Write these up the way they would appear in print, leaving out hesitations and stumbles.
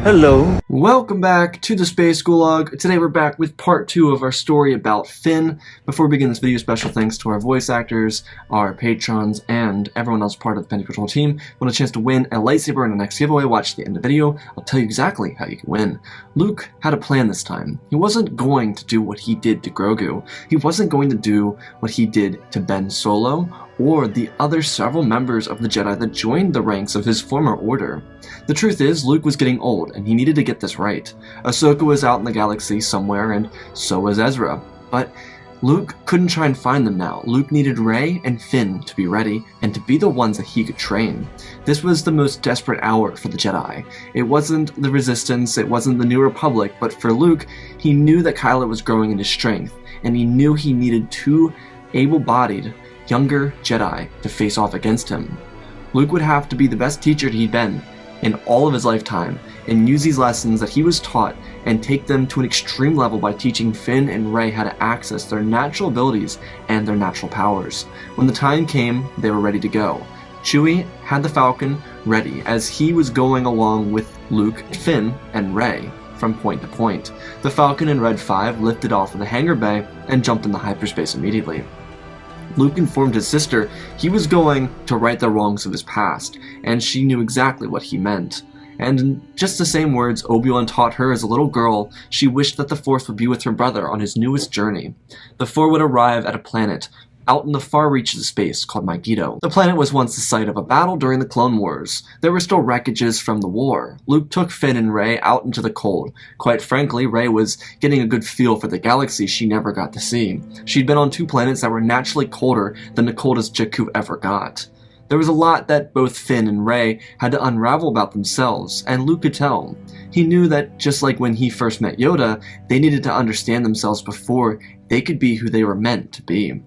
Hello. Welcome back to the Space Gulag. Today we're back with part 2 of our story about Finn. Before we begin this video, special thanks to our voice actors, our patrons, and everyone else part of the Pente Control team. Want a chance to win a lightsaber in the next giveaway? Watch the end of the video. I'll tell you exactly how you can win. Luke had a plan this time. He wasn't going to do what he did to Grogu. He wasn't going to do what he did to Ben Solo or the other several members of the Jedi that joined the ranks of his former order. The truth is, Luke was getting old, and he needed to get this right. Ahsoka was out in the galaxy somewhere, and so was Ezra. But Luke couldn't try and find them now. Luke needed Rey and Finn to be ready, and to be the ones that he could train. This was the most desperate hour for the Jedi. It wasn't the Resistance, it wasn't the New Republic, but for Luke, he knew that Kylo was growing in his strength, and he knew he needed two able-bodied, younger Jedi to face off against him. Luke would have to be the best teacher he'd been in all of his lifetime, and use these lessons that he was taught and take them to an extreme level by teaching Finn and Rey how to access their natural abilities and their natural powers. When the time came, they were ready to go. Chewie had the Falcon ready as he was going along with Luke, Finn, and Rey from point to point. The Falcon in Red 5 lifted off of the hangar bay and jumped into hyperspace immediately. Luke informed his sister he was going to right the wrongs of his past, and she knew exactly what he meant. And in just the same words Obi-Wan taught her as a little girl, she wished that the Force would be with her brother on his newest journey. The four would arrive at a planet out in the far reaches of space called Megiddo. The planet was once the site of a battle during the Clone Wars. There were still wreckages from the war. Luke took Finn and Rey out into the cold. Quite frankly, Rey was getting a good feel for the galaxy she never got to see. She'd been on two planets that were naturally colder than the coldest Jakku ever got. There was a lot that both Finn and Rey had to unravel about themselves, and Luke could tell. He knew that just like when he first met Yoda, they needed to understand themselves before they could be who they were meant to be.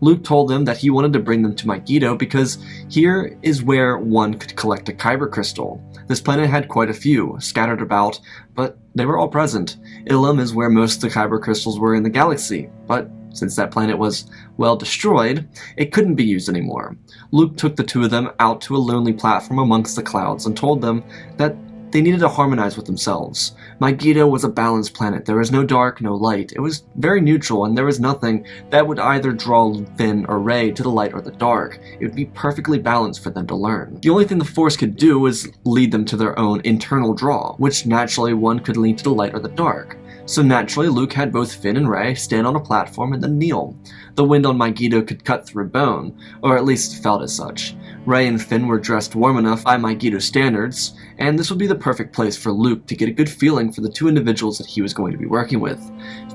Luke told them that he wanted to bring them to Megiddo because here is where one could collect a Kyber crystal. This planet had quite a few, scattered about, but they were all present. Ilum is where most of the Kyber crystals were in the galaxy, but since that planet was, well, destroyed, it couldn't be used anymore. Luke took the two of them out to a lonely platform amongst the clouds and told them that they needed to harmonize with themselves. Megiddo was a balanced planet. There was no dark, no light. It was very neutral, and there was nothing that would either draw Finn or Rey to the light or the dark. It would be perfectly balanced for them to learn. The only thing the Force could do was lead them to their own internal draw, which naturally one could lean to the light or the dark. So naturally, Luke had both Finn and Rey stand on a platform and then kneel. The wind on Megiddo could cut through bone, or at least felt as such. Rey and Finn were dressed warm enough by Megiddo standards, and this would be the perfect place for Luke to get a good feeling for the two individuals that he was going to be working with.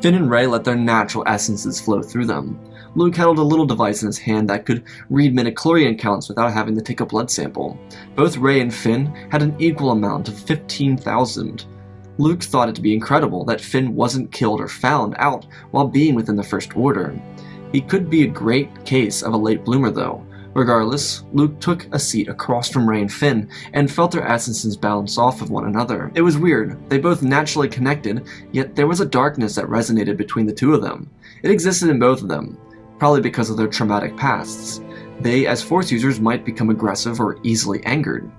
Finn and Rey let their natural essences flow through them. Luke held a little device in his hand that could read midichlorian counts without having to take a blood sample. Both Rey and Finn had an equal amount of 15,000. Luke thought it to be incredible that Finn wasn't killed or found out while being within the First Order. He could be a great case of a late bloomer though. Regardless, Luke took a seat across from Rey and Finn and felt their essences bounce off of one another. It was weird. They both naturally connected, yet there was a darkness that resonated between the two of them. It existed in both of them, probably because of their traumatic pasts. They, as Force users, might become aggressive or easily angered.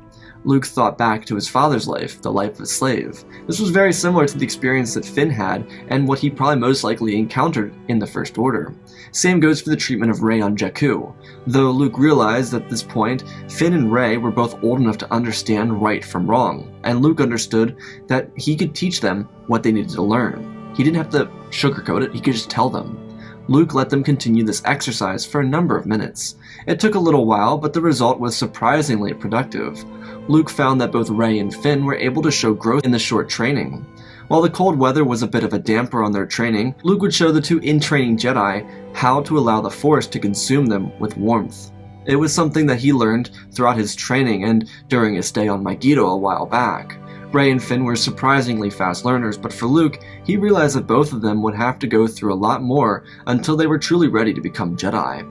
Luke thought back to his father's life, the life of a slave. This was very similar to the experience that Finn had and what he probably most likely encountered in the First Order. Same goes for the treatment of Rey on Jakku. Though Luke realized at this point, Finn and Rey were both old enough to understand right from wrong, and Luke understood that he could teach them what they needed to learn. He didn't have to sugarcoat it, he could just tell them. Luke let them continue this exercise for a number of minutes. It took a little while, but the result was surprisingly productive. Luke found that both Rey and Finn were able to show growth in the short training. While the cold weather was a bit of a damper on their training, Luke would show the two in-training Jedi how to allow the Force to consume them with warmth. It was something that he learned throughout his training and during his stay on Megiddo a while back. Rey and Finn were surprisingly fast learners, but for Luke, he realized that both of them would have to go through a lot more until they were truly ready to become Jedi.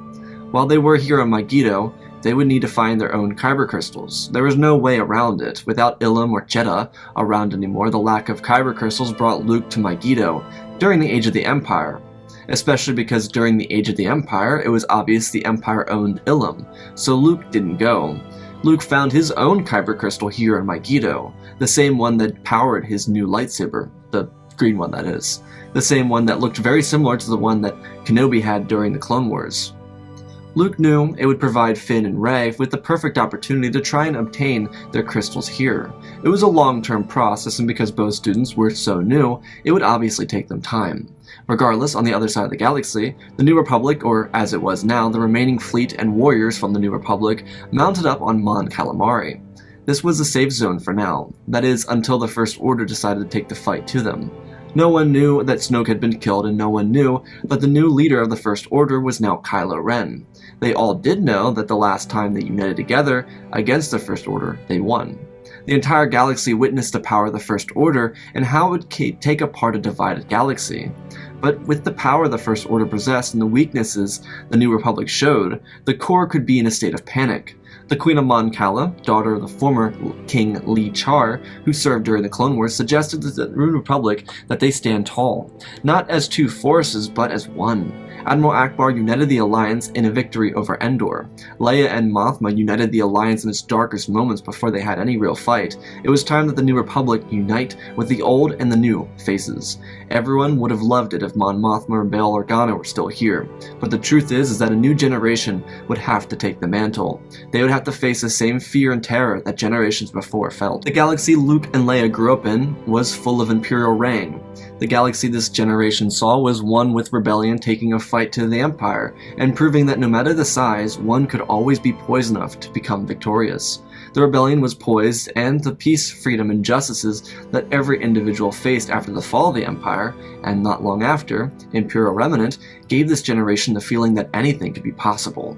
While they were here on Megiddo, they would need to find their own Kyber crystals. There was no way around it. Without Ilum or Jedha around anymore, the lack of Kyber crystals brought Luke to Megiddo during the Age of the Empire. Especially because during the Age of the Empire, it was obvious the Empire owned Ilum, so Luke didn't go. Luke found his own Kyber crystal here in Megiddo, the same one that powered his new lightsaber, the green one that is, the same one that looked very similar to the one that Kenobi had during the Clone Wars. Luke knew it would provide Finn and Rey with the perfect opportunity to try and obtain their crystals here. It was a long-term process, and because both students were so new, it would obviously take them time. Regardless, on the other side of the galaxy, the New Republic, or as it was now, the remaining fleet and warriors from the New Republic, mounted up on Mon Calamari. This was a safe zone for now, that is, until the First Order decided to take the fight to them. No one knew that Snoke had been killed, and no one knew that the new leader of the First Order was now Kylo Ren. They all did know that the last time they united together against the First Order, they won. The entire galaxy witnessed the power of the First Order and how it would take apart a divided galaxy. But with the power the First Order possessed and the weaknesses the New Republic showed, the core could be in a state of panic. The Queen of Mon Cala, daughter of the former King Li Char, who served during the Clone Wars, suggested to the New Republic that they stand tall, not as two forces, but as one. Admiral Akbar united the Alliance in a victory over Endor. Leia and Mothma united the Alliance in its darkest moments before they had any real fight. It was time that the New Republic unite with the old and the new faces. Everyone would have loved it if Mon Mothma and Leia Organa were still here, but the truth is that a new generation would have to take the mantle. They would have to face the same fear and terror that generations before felt. The galaxy Luke and Leia grew up in was full of Imperial reign. The galaxy this generation saw was one with rebellion taking a fight to the Empire, and proving that no matter the size, one could always be poised enough to become victorious. The rebellion was poised, and the peace, freedom, and justices that every individual faced after the fall of the Empire, and not long after, Imperial Remnant, gave this generation the feeling that anything could be possible.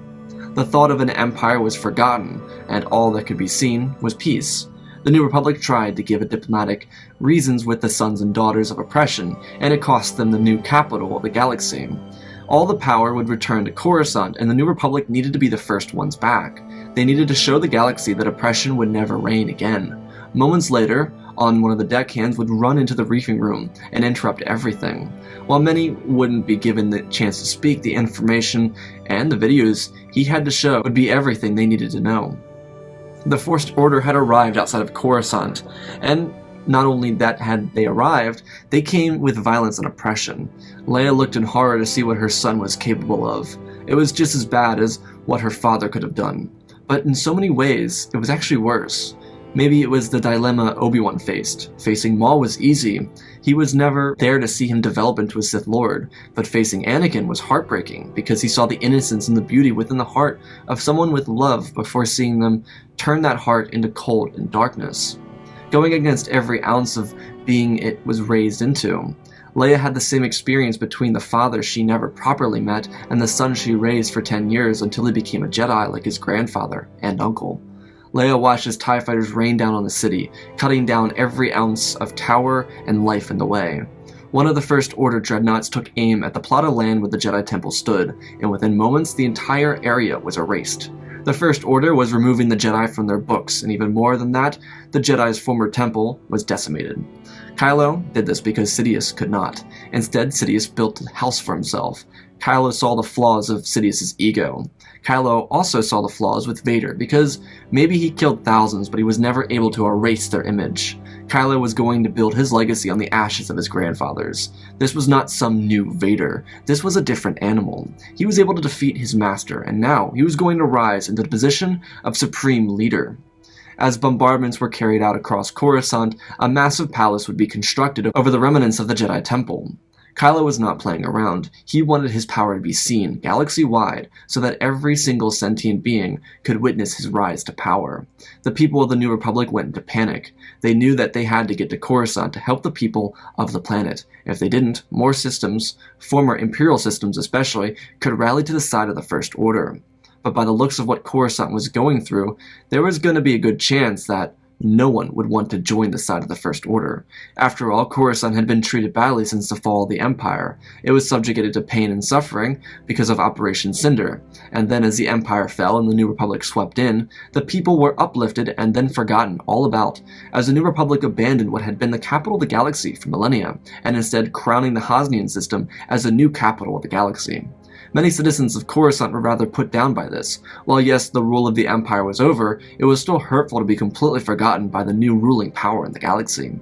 The thought of an empire was forgotten, and all that could be seen was peace. The New Republic tried to give it diplomatic reasons with the sons and daughters of oppression, and it cost them the new capital of the galaxy. All the power would return to Coruscant, and the New Republic needed to be the first ones back. They needed to show the galaxy that oppression would never reign again. Moments later, one of the deckhands would run into the briefing room and interrupt everything. While many wouldn't be given the chance to speak, the information and the videos he had to show would be everything they needed to know. The First Order had arrived outside of Coruscant, and not only that had they arrived, they came with violence and oppression. Leia looked in horror to see what her son was capable of. It was just as bad as what her father could have done. But in so many ways, it was actually worse. Maybe it was the dilemma Obi-Wan faced. Facing Maul was easy. He was never there to see him develop into a Sith Lord, but facing Anakin was heartbreaking because he saw the innocence and the beauty within the heart of someone with love before seeing them turn that heart into cold and darkness. Going against every ounce of being it was raised into. Leia had the same experience between the father she never properly met and the son she raised for 10 years until he became a Jedi like his grandfather and uncle. Leia watched as TIE fighters rained down on the city, cutting down every ounce of tower and life in the way. One of the First Order dreadnoughts took aim at the plot of land where the Jedi Temple stood, and within moments the entire area was erased. The First Order was removing the Jedi from their books, and even more than that, the Jedi's former temple was decimated. Kylo did this because Sidious could not. Instead, Sidious built a house for himself. Kylo saw the flaws of Sidious's ego. Kylo also saw the flaws with Vader, because maybe he killed thousands, but he was never able to erase their image. Kylo was going to build his legacy on the ashes of his grandfathers. This was not some new Vader. This was a different animal. He was able to defeat his master, and now he was going to rise into the position of supreme leader. As bombardments were carried out across Coruscant, a massive palace would be constructed over the remnants of the Jedi Temple. Kylo was not playing around. He wanted his power to be seen, galaxy-wide, so that every single sentient being could witness his rise to power. The people of the New Republic went into panic. They knew that they had to get to Coruscant to help the people of the planet. If they didn't, more systems, former Imperial systems especially, could rally to the side of the First Order. But by the looks of what Coruscant was going through, there was going to be a good chance that no one would want to join the side of the First Order. After all, Coruscant had been treated badly since the fall of the Empire. It was subjugated to pain and suffering because of Operation Cinder, and then as the Empire fell and the New Republic swept in, the people were uplifted and then forgotten all about, as the New Republic abandoned what had been the capital of the galaxy for millennia, and instead crowning the Hosnian system as the new capital of the galaxy. Many citizens of Coruscant were rather put down by this. While yes, the rule of the Empire was over, it was still hurtful to be completely forgotten by the new ruling power in the galaxy.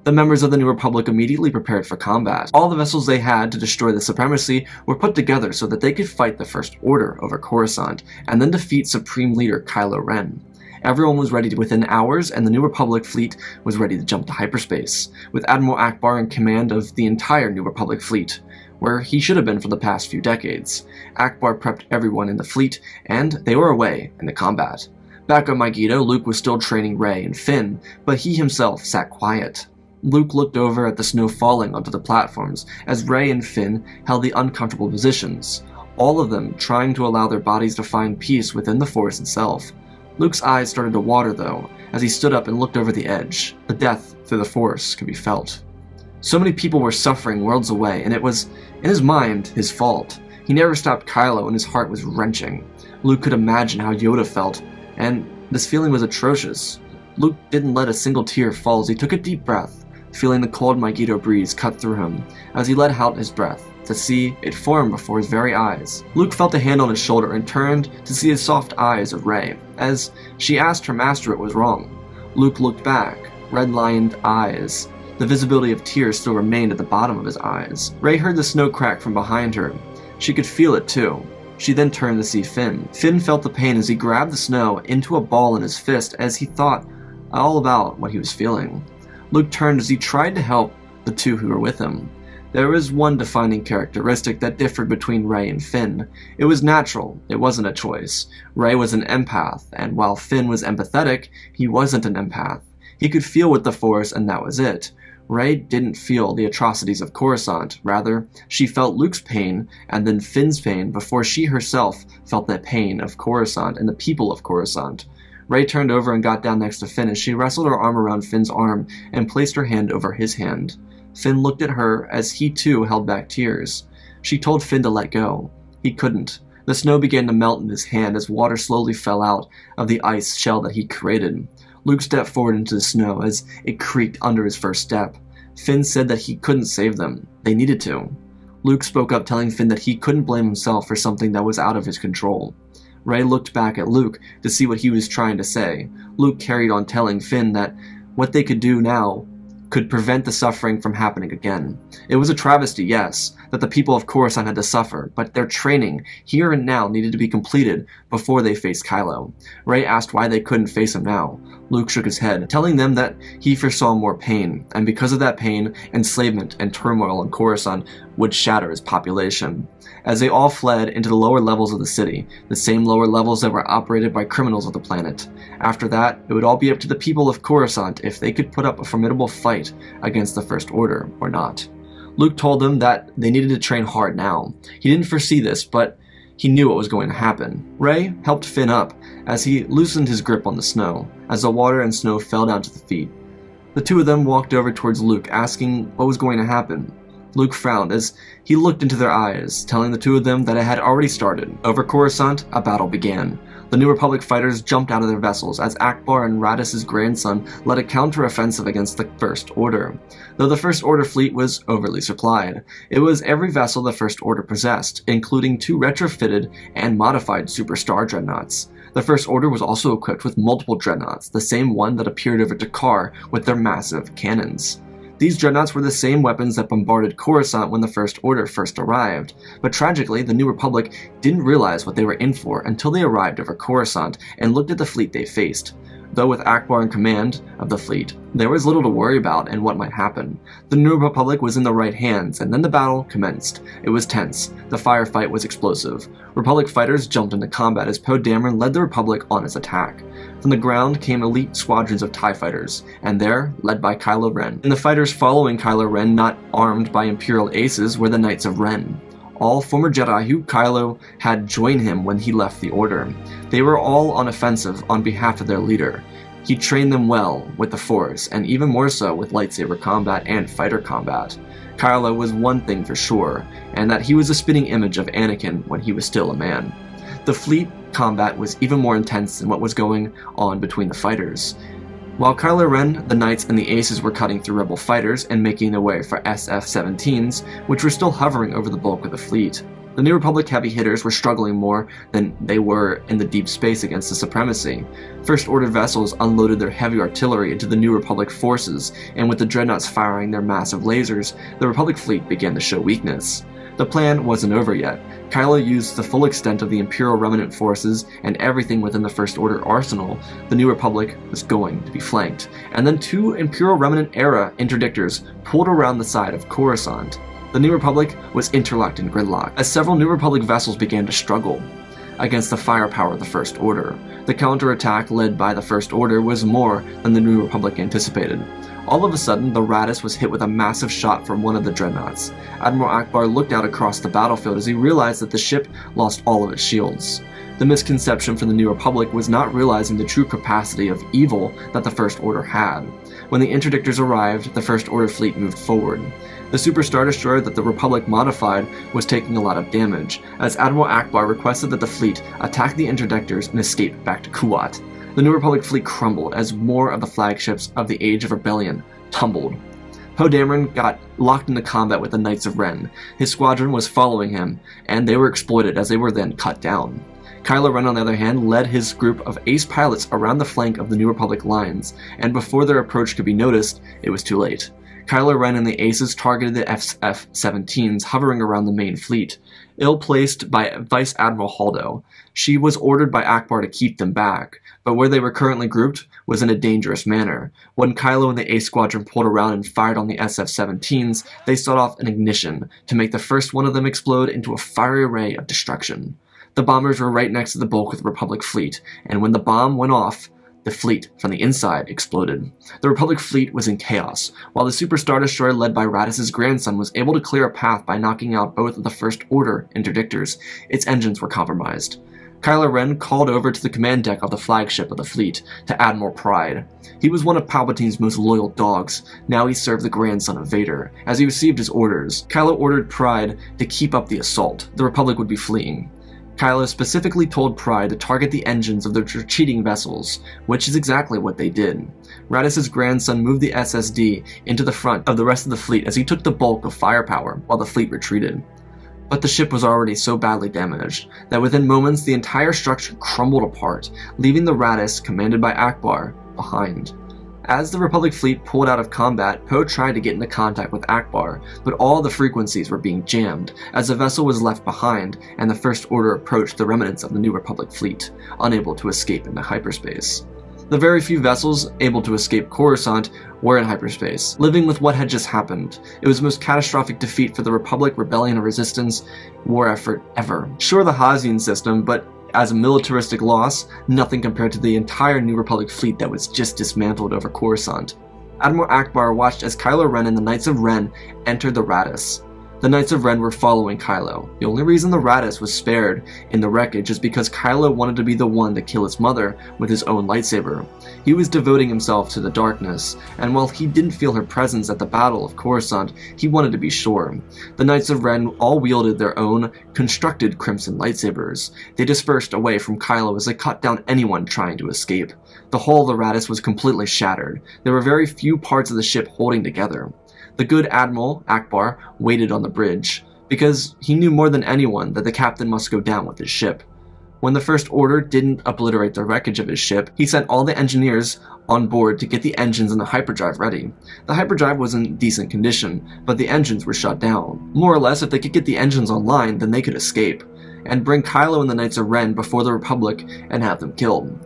The members of the New Republic immediately prepared for combat. All the vessels they had to destroy the supremacy were put together so that they could fight the First Order over Coruscant, and then defeat Supreme Leader Kylo Ren. Everyone was ready within hours, and the New Republic fleet was ready to jump to hyperspace, with Admiral Akbar in command of the entire New Republic fleet, where he should have been for the past few decades. Akbar prepped everyone in the fleet, and they were away in the combat. Back on Megiddo, Luke was still training Rey and Finn, but he himself sat quiet. Luke looked over at the snow falling onto the platforms as Rey and Finn held the uncomfortable positions, all of them trying to allow their bodies to find peace within the Force itself. Luke's eyes started to water though, as he stood up and looked over the edge. The death through the Force could be felt. So many people were suffering worlds away, and it was, in his mind, his fault. He never stopped Kylo, and his heart was wrenching. Luke could imagine how Yoda felt, and this feeling was atrocious. Luke didn't let a single tear fall as he took a deep breath, feeling the cold Megiddo breeze cut through him as he let out his breath to see it form before his very eyes. Luke felt a hand on his shoulder and turned to see the soft eyes of Rey as she asked her master what was wrong. Luke looked back, red-lined eyes. The visibility of tears still remained at the bottom of his eyes. Rey heard the snow crack from behind her. She could feel it too. She then turned to see Finn. Finn felt the pain as he grabbed the snow into a ball in his fist as he thought all about what he was feeling. Luke turned as he tried to help the two who were with him. There was one defining characteristic that differed between Rey and Finn. It was natural, it wasn't a choice. Rey was an empath, and while Finn was empathetic, he wasn't an empath. He could feel with the Force, and that was it. Rey didn't feel the atrocities of Coruscant. Rather, she felt Luke's pain, and then Finn's pain, before she herself felt the pain of Coruscant and the people of Coruscant. Rey turned over and got down next to Finn as she wrestled her arm around Finn's arm and placed her hand over his hand. Finn looked at her as he too held back tears. She told Finn to let go. He couldn't. The snow began to melt in his hand as water slowly fell out of the ice shell that he created. Luke stepped forward into the snow as it creaked under his first step. Finn said that he couldn't save them. They needed to. Luke spoke up, telling Finn that he couldn't blame himself for something that was out of his control. Rey looked back at Luke to see what he was trying to say. Luke carried on telling Finn that what they could do now could prevent the suffering from happening again. It was a travesty, yes, that the people of Coruscant had to suffer, but their training, here and now, needed to be completed before they faced Kylo. Rey asked why they couldn't face him now. Luke shook his head, telling them that he foresaw more pain, and because of that pain, enslavement and turmoil in Coruscant would shatter his population. As they all fled into the lower levels of the city, the same lower levels that were operated by criminals of the planet. After that, it would all be up to the people of Coruscant if they could put up a formidable fight against the First Order or not. Luke told them that they needed to train hard now. He didn't foresee this, but he knew what was going to happen. Rey helped Finn up as he loosened his grip on the snow, as the water and snow fell down to the feet. The two of them walked over towards Luke, asking what was going to happen. Luke frowned as he looked into their eyes, telling the two of them that it had already started. Over Coruscant, a battle began. The New Republic fighters jumped out of their vessels as Akbar and Radis' grandson led a counter-offensive against the First Order. Though the First Order fleet was overly supplied, it was every vessel the First Order possessed, including 2 retrofitted and modified superstar dreadnoughts. The First Order was also equipped with multiple dreadnoughts, the same one that appeared over Dakar with their massive cannons. These dreadnoughts were the same weapons that bombarded Coruscant when the First Order first arrived, but tragically, the New Republic didn't realize what they were in for until they arrived over Coruscant and looked at the fleet they faced. Though with Akbar in command of the fleet, there was little to worry about and what might happen. The New Republic was in the right hands, and then the battle commenced. It was tense. The firefight was explosive. Republic fighters jumped into combat as Poe Dameron led the Republic on its attack. From the ground came elite squadrons of TIE fighters, and there, led by Kylo Ren. And the fighters following Kylo Ren, not armed by Imperial aces, were the Knights of Ren. All former Jedi who Kylo had joined him when he left the Order. They were all on offensive on behalf of their leader. He trained them well with the Force, and even more so with lightsaber combat and fighter combat. Kylo was one thing for sure, and that he was a spitting image of Anakin when he was still a man. The fleet combat was even more intense than what was going on between the fighters. While Kylo Ren, the Knights, and the Aces were cutting through Rebel fighters and making their way for SF-17s, which were still hovering over the bulk of the fleet. The New Republic heavy hitters were struggling more than they were in the deep space against the Supremacy. First Order vessels unloaded their heavy artillery into the New Republic forces, and with the dreadnoughts firing their massive lasers, the Republic fleet began to show weakness. The plan wasn't over yet. Kylo used the full extent of the Imperial Remnant forces and everything within the First Order arsenal. The New Republic was going to be flanked, and then 2 Imperial Remnant-era interdictors pulled around the side of Coruscant. The New Republic was interlocked in gridlock, as several New Republic vessels began to struggle against the firepower of the First Order. The counterattack led by the First Order was more than the New Republic anticipated. All of a sudden, the Raddus was hit with a massive shot from one of the dreadnoughts. Admiral Akbar looked out across the battlefield as he realized that the ship lost all of its shields. The misconception from the New Republic was not realizing the true capacity of evil that the First Order had. When the interdictors arrived, the First Order fleet moved forward. The Super Star Destroyer that the Republic modified was taking a lot of damage, as Admiral Akbar requested that the fleet attack the interdictors and escape back to Kuat. The New Republic fleet crumbled as more of the flagships of the Age of Rebellion tumbled. Poe Dameron got locked into combat with the Knights of Ren. His squadron was following him, and they were exploited as they were then cut down. Kylo Ren, on the other hand, led his group of ace pilots around the flank of the New Republic lines, and before their approach could be noticed, it was too late. Kylo Ren and the aces targeted the SF-17s hovering around the main fleet, ill-placed by Vice Admiral Holdo. She was ordered by Akbar to keep them back, but where they were currently grouped was in a dangerous manner. When Kylo and the Ace Squadron pulled around and fired on the SF-17s, they set off an ignition to make the first one of them explode into a fiery ray of destruction. The bombers were right next to the bulk of the Republic fleet, and when the bomb went off, the fleet from the inside exploded. The Republic fleet was in chaos, while the Super Star Destroyer led by Raddus's grandson was able to clear a path by knocking out both of the First Order interdictors. Its engines were compromised. Kylo Ren called over to the command deck of the flagship of the fleet, to Admiral Pride. He was one of Palpatine's most loyal dogs. Now he served the grandson of Vader. As he received his orders, Kylo ordered Pride to keep up the assault. The Republic would be fleeing. Kylo specifically told Pride to target the engines of the retreating vessels, which is exactly what they did. Raddus's grandson moved the SSD into the front of the rest of the fleet as he took the bulk of firepower while the fleet retreated. But the ship was already so badly damaged that within moments the entire structure crumbled apart, leaving the Raddus, commanded by Akbar, behind. As the Republic fleet pulled out of combat, Poe tried to get into contact with Akbar, but all the frequencies were being jammed as the vessel was left behind and the First Order approached the remnants of the New Republic fleet, unable to escape into hyperspace. The very few vessels able to escape Coruscant were in hyperspace, living with what had just happened. It was the most catastrophic defeat for the Republic, Rebellion, and Resistance war effort ever. Sure, the Hazian system, but as a militaristic loss, nothing compared to the entire New Republic fleet that was just dismantled over Coruscant. Admiral Akbar watched as Kylo Ren and the Knights of Ren entered the Raddus. The Knights of Ren were following Kylo. The only reason the Raddus was spared in the wreckage is because Kylo wanted to be the one to kill his mother with his own lightsaber. He was devoting himself to the darkness, and while he didn't feel her presence at the Battle of Coruscant, he wanted to be sure. The Knights of Ren all wielded their own constructed crimson lightsabers. They dispersed away from Kylo as they cut down anyone trying to escape. The hull of the Raddus was completely shattered. There were very few parts of the ship holding together. The good Admiral, Akbar, waited on the bridge, because he knew more than anyone that the captain must go down with his ship. When the First Order didn't obliterate the wreckage of his ship, he sent all the engineers on board to get the engines and the hyperdrive ready. The hyperdrive was in decent condition, but the engines were shut down. More or less, if they could get the engines online, then they could escape, and bring Kylo and the Knights of Ren before the Republic and have them killed.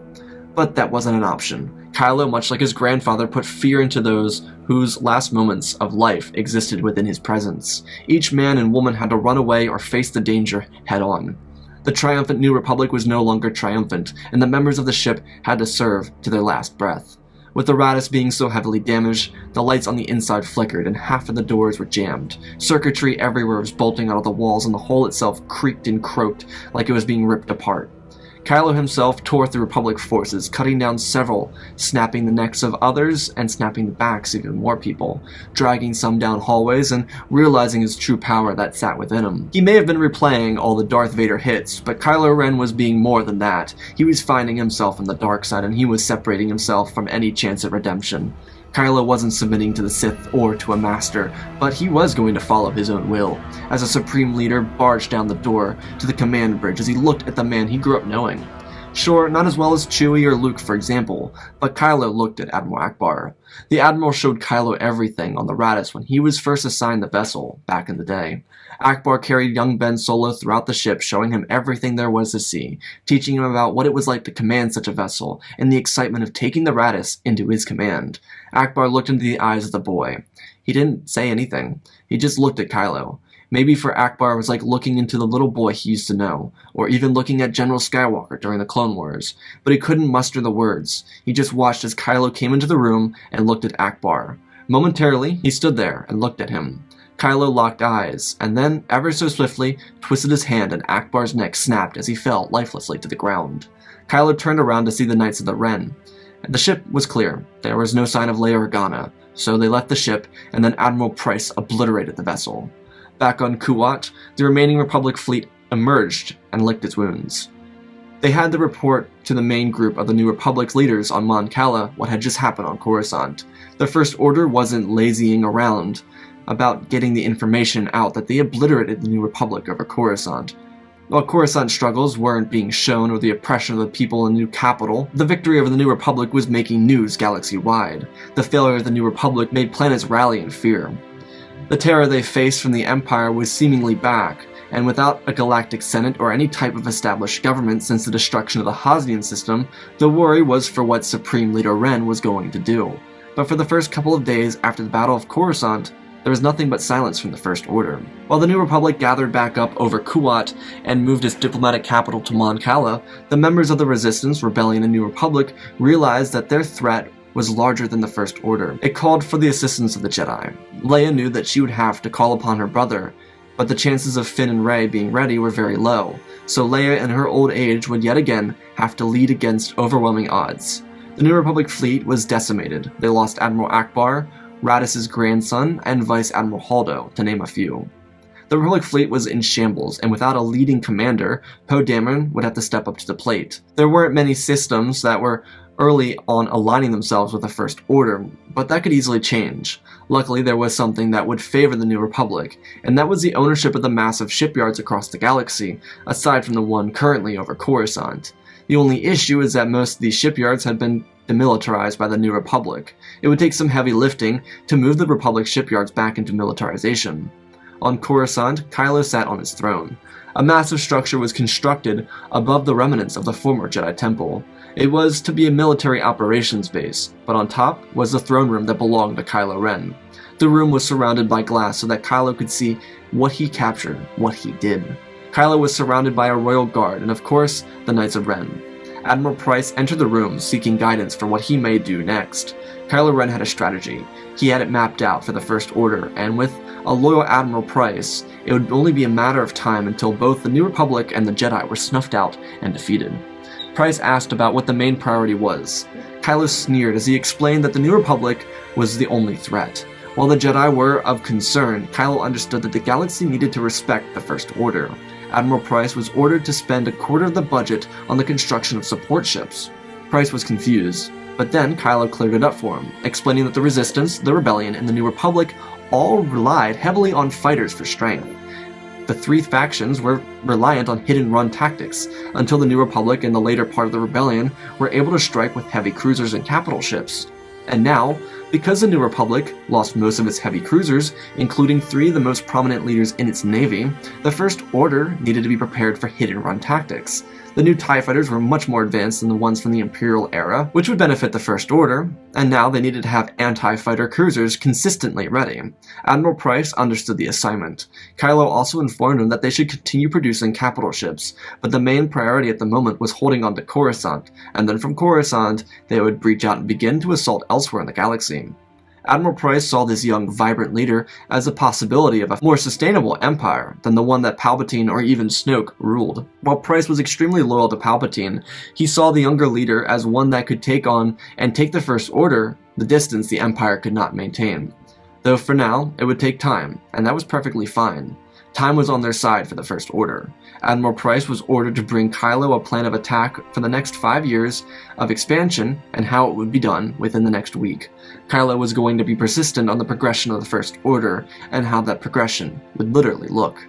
But that wasn't an option. Kylo, much like his grandfather, put fear into those whose last moments of life existed within his presence. Each man and woman had to run away or face the danger head-on. The triumphant New Republic was no longer triumphant, and the members of the ship had to serve to their last breath. With the Raddus being so heavily damaged, the lights on the inside flickered and half of the doors were jammed. Circuitry everywhere was bolting out of the walls, and the hull itself creaked and croaked like it was being ripped apart. Kylo himself tore through Republic forces, cutting down several, snapping the necks of others and snapping the backs of even more people, dragging some down hallways and realizing his true power that sat within him. He may have been replaying all the Darth Vader hits, but Kylo Ren was being more than that. He was finding himself in the dark side, and he was separating himself from any chance at redemption. Kylo wasn't submitting to the Sith or to a master, but he was going to follow his own will, as a supreme leader barged down the door to the command bridge as he looked at the man he grew up knowing. Sure, not as well as Chewie or Luke, for example, but Kylo looked at Admiral Akbar. The Admiral showed Kylo everything on the Raddus when he was first assigned the vessel, back in the day. Akbar carried young Ben Solo throughout the ship, showing him everything there was to see, teaching him about what it was like to command such a vessel, and the excitement of taking the Raddus into his command. Akbar looked into the eyes of the boy. He didn't say anything. He just looked at Kylo. Maybe for Akbar it was like looking into the little boy he used to know, or even looking at General Skywalker during the Clone Wars, but he couldn't muster the words. He just watched as Kylo came into the room and looked at Akbar. Momentarily, he stood there and looked at him. Kylo locked eyes, and then, ever so swiftly, twisted his hand and Akbar's neck snapped as he fell lifelessly to the ground. Kylo turned around to see the Knights of the Ren. The ship was clear. There was no sign of Leia Organa, so they left the ship, and then Admiral Price obliterated the vessel. Back on Kuat, the remaining Republic fleet emerged and licked its wounds. They had to report to the main group of the New Republic's leaders on Mon Cala what had just happened on Coruscant. The First Order wasn't lazying around about getting the information out that they obliterated the New Republic over Coruscant. While Coruscant's struggles weren't being shown or the oppression of the people in the new capital, the victory over the New Republic was making news galaxy-wide. The failure of the New Republic made planets rally in fear. The terror they faced from the Empire was seemingly back, and without a galactic senate or any type of established government since the destruction of the Hosnian system, the worry was for what Supreme Leader Ren was going to do. But for the first couple of days after the Battle of Coruscant, there was nothing but silence from the First Order. While the New Republic gathered back up over Kuat and moved its diplomatic capital to Mon Cala, the members of the Resistance, Rebellion, and New Republic realized that their threat was larger than the First Order. It called for the assistance of the Jedi. Leia knew that she would have to call upon her brother, but the chances of Finn and Rey being ready were very low, so Leia in her old age would yet again have to lead against overwhelming odds. The New Republic fleet was decimated. They lost Admiral Akbar, Raddus's grandson, and Vice Admiral Holdo, to name a few. The Republic fleet was in shambles, and without a leading commander, Poe Dameron would have to step up to the plate. There weren't many systems that were early on aligning themselves with the First Order, but that could easily change. Luckily, there was something that would favor the New Republic, and that was the ownership of the massive shipyards across the galaxy, aside from the one currently over Coruscant. The only issue is that most of these shipyards had been demilitarized by the New Republic. It would take some heavy lifting to move the Republic shipyards back into militarization. On Coruscant, Kylo sat on his throne. A massive structure was constructed above the remnants of the former Jedi Temple. It was to be a military operations base, but on top was the throne room that belonged to Kylo Ren. The room was surrounded by glass so that Kylo could see what he captured, what he did. Kylo was surrounded by a royal guard and, of course, the Knights of Ren. Admiral Price entered the room seeking guidance for what he may do next. Kylo Ren had a strategy. He had it mapped out for the First Order, and with a loyal Admiral Price, it would only be a matter of time until both the New Republic and the Jedi were snuffed out and defeated. Price asked about what the main priority was. Kylo sneered as he explained that the New Republic was the only threat. While the Jedi were of concern, Kylo understood that the galaxy needed to respect the First Order. Admiral Price was ordered to spend a quarter of the budget on the construction of support ships. Price was confused, but then Kylo cleared it up for him, explaining that the Resistance, the Rebellion, and the New Republic all relied heavily on fighters for strength. The three factions were reliant on hit-and-run tactics, until the New Republic and the later part of the Rebellion were able to strike with heavy cruisers and capital ships. And now, because the New Republic lost most of its heavy cruisers, including three of the most prominent leaders in its navy, the First Order needed to be prepared for hit-and-run tactics. The new TIE fighters were much more advanced than the ones from the Imperial era, which would benefit the First Order, and now they needed to have anti-fighter cruisers consistently ready. Admiral Price understood the assignment. Kylo also informed him that they should continue producing capital ships, but the main priority at the moment was holding on to Coruscant, and then from Coruscant, they would breach out and begin to assault elsewhere in the galaxy. Admiral Price saw this young, vibrant leader as a possibility of a more sustainable empire than the one that Palpatine or even Snoke ruled. While Price was extremely loyal to Palpatine, he saw the younger leader as one that could take on and take the First Order the distance the Empire could not maintain. Though for now, it would take time, and that was perfectly fine. Time was on their side for the First Order. Admiral Price was ordered to bring Kylo a plan of attack for the next 5 years of expansion and how it would be done within the next week. Kylo was going to be persistent on the progression of the First Order and how that progression would literally look.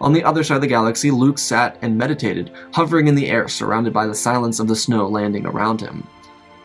On the other side of the galaxy, Luke sat and meditated, hovering in the air surrounded by the silence of the snow landing around him.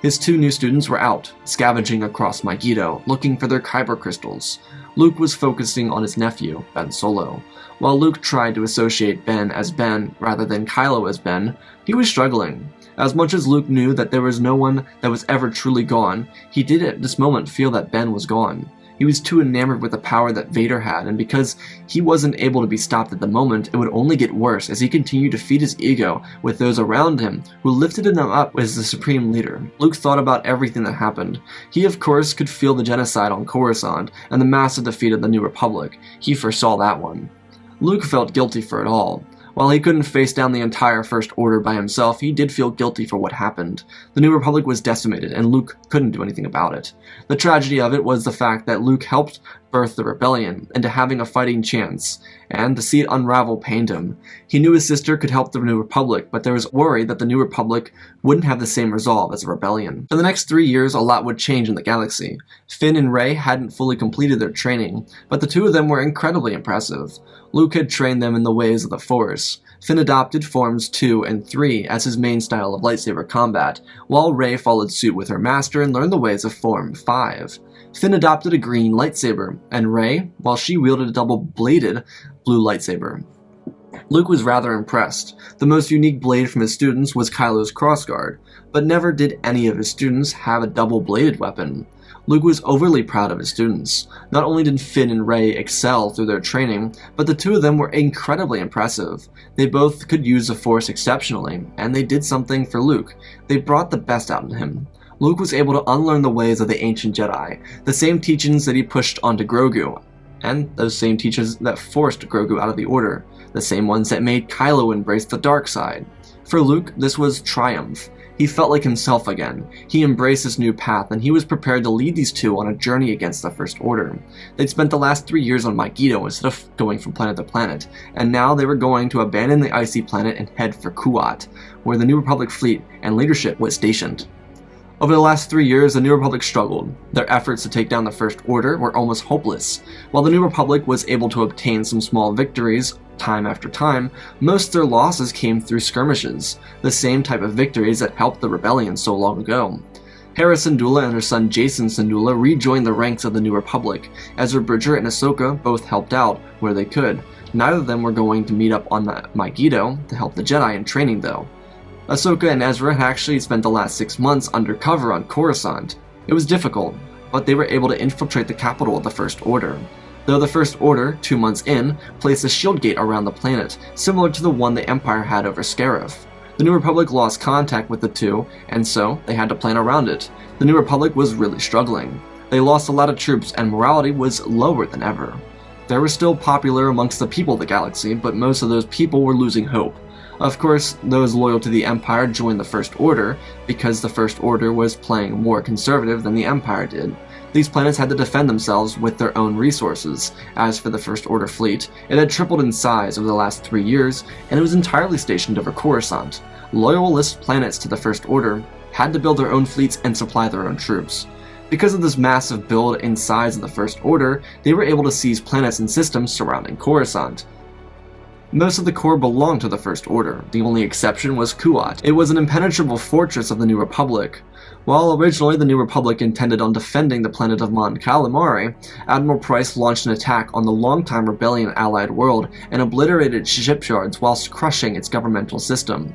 His 2 new students were out, scavenging across Megiddo, looking for their Kyber crystals. Luke was focusing on his nephew, Ben Solo. While Luke tried to associate Ben as Ben rather than Kylo as Ben, he was struggling. As much as Luke knew that there was no one that was ever truly gone, he did at this moment feel that Ben was gone. He was too enamored with the power that Vader had, and because he wasn't able to be stopped at the moment, it would only get worse as he continued to feed his ego with those around him who lifted him up as the supreme leader. Luke thought about everything that happened. He of course could feel the genocide on Coruscant and the massive defeat of the New Republic. He foresaw that one. Luke felt guilty for it all. While he couldn't face down the entire First Order by himself, he did feel guilty for what happened. The New Republic was decimated, and Luke couldn't do anything about it. The tragedy of it was the fact that Luke helped birth the rebellion into having a fighting chance, and to see it unravel pained him. He knew his sister could help the New Republic, but there was worry that the New Republic wouldn't have the same resolve as the rebellion. For the next 3 years, a lot would change in the galaxy. Finn and Rey hadn't fully completed their training, but the 2 of them were incredibly impressive. Luke had trained them in the ways of the Force. Finn adopted Forms 2 and 3 as his main style of lightsaber combat, while Rey followed suit with her master and learned the ways of Form 5. Finn adopted a green lightsaber, and Rey, while she wielded a double-bladed blue lightsaber. Luke was rather impressed. The most unique blade from his students was Kylo's crossguard, but never did any of his students have a double-bladed weapon. Luke was overly proud of his students. Not only did Finn and Rey excel through their training, but the 2 of them were incredibly impressive. They both could use the Force exceptionally, and they did something for Luke. They brought the best out in him. Luke was able to unlearn the ways of the ancient Jedi, the same teachings that he pushed onto Grogu, and those same teachers that forced Grogu out of the Order, the same ones that made Kylo embrace the dark side. For Luke, this was triumph. He felt like himself again. He embraced his new path, and he was prepared to lead these 2 on a journey against the First Order. They'd spent the last 3 years on Megiddo instead of going from planet to planet, and now they were going to abandon the icy planet and head for Kuat, where the New Republic fleet and leadership was stationed. Over the last 3 years, the New Republic struggled. Their efforts to take down the First Order were almost hopeless. While the New Republic was able to obtain some small victories time after time, most of their losses came through skirmishes, the same type of victories that helped the rebellion so long ago. Hera Syndulla and her son Jacen Syndulla rejoined the ranks of the New Republic, Ezra Bridger and Ahsoka both helped out where they could. Neither of them were going to meet up on Megiddo to help the Jedi in training though. Ahsoka and Ezra had actually spent the last 6 months undercover on Coruscant. It was difficult, but they were able to infiltrate the capital of the First Order. Though the First Order, 2 months in, placed a shield gate around the planet, similar to the one the Empire had over Scarif. The New Republic lost contact with the 2, and so they had to plan around it. The New Republic was really struggling. They lost a lot of troops and morality was lower than ever. They were still popular amongst the people of the galaxy, but most of those people were losing hope. Of course, those loyal to the Empire joined the First Order, because the First Order was playing more conservative than the Empire did. These planets had to defend themselves with their own resources. As for the First Order fleet, it had tripled in size over the last 3 years, and it was entirely stationed over Coruscant. Loyalist planets to the First Order had to build their own fleets and supply their own troops. Because of this massive build and size of the First Order, they were able to seize planets and systems surrounding Coruscant. Most of the core belonged to the First Order. The only exception was Kuat. It was an impenetrable fortress of the New Republic. While originally the New Republic intended on defending the planet of Mon Calamari, Admiral Price launched an attack on the longtime rebellion allied world and obliterated shipyards whilst crushing its governmental system.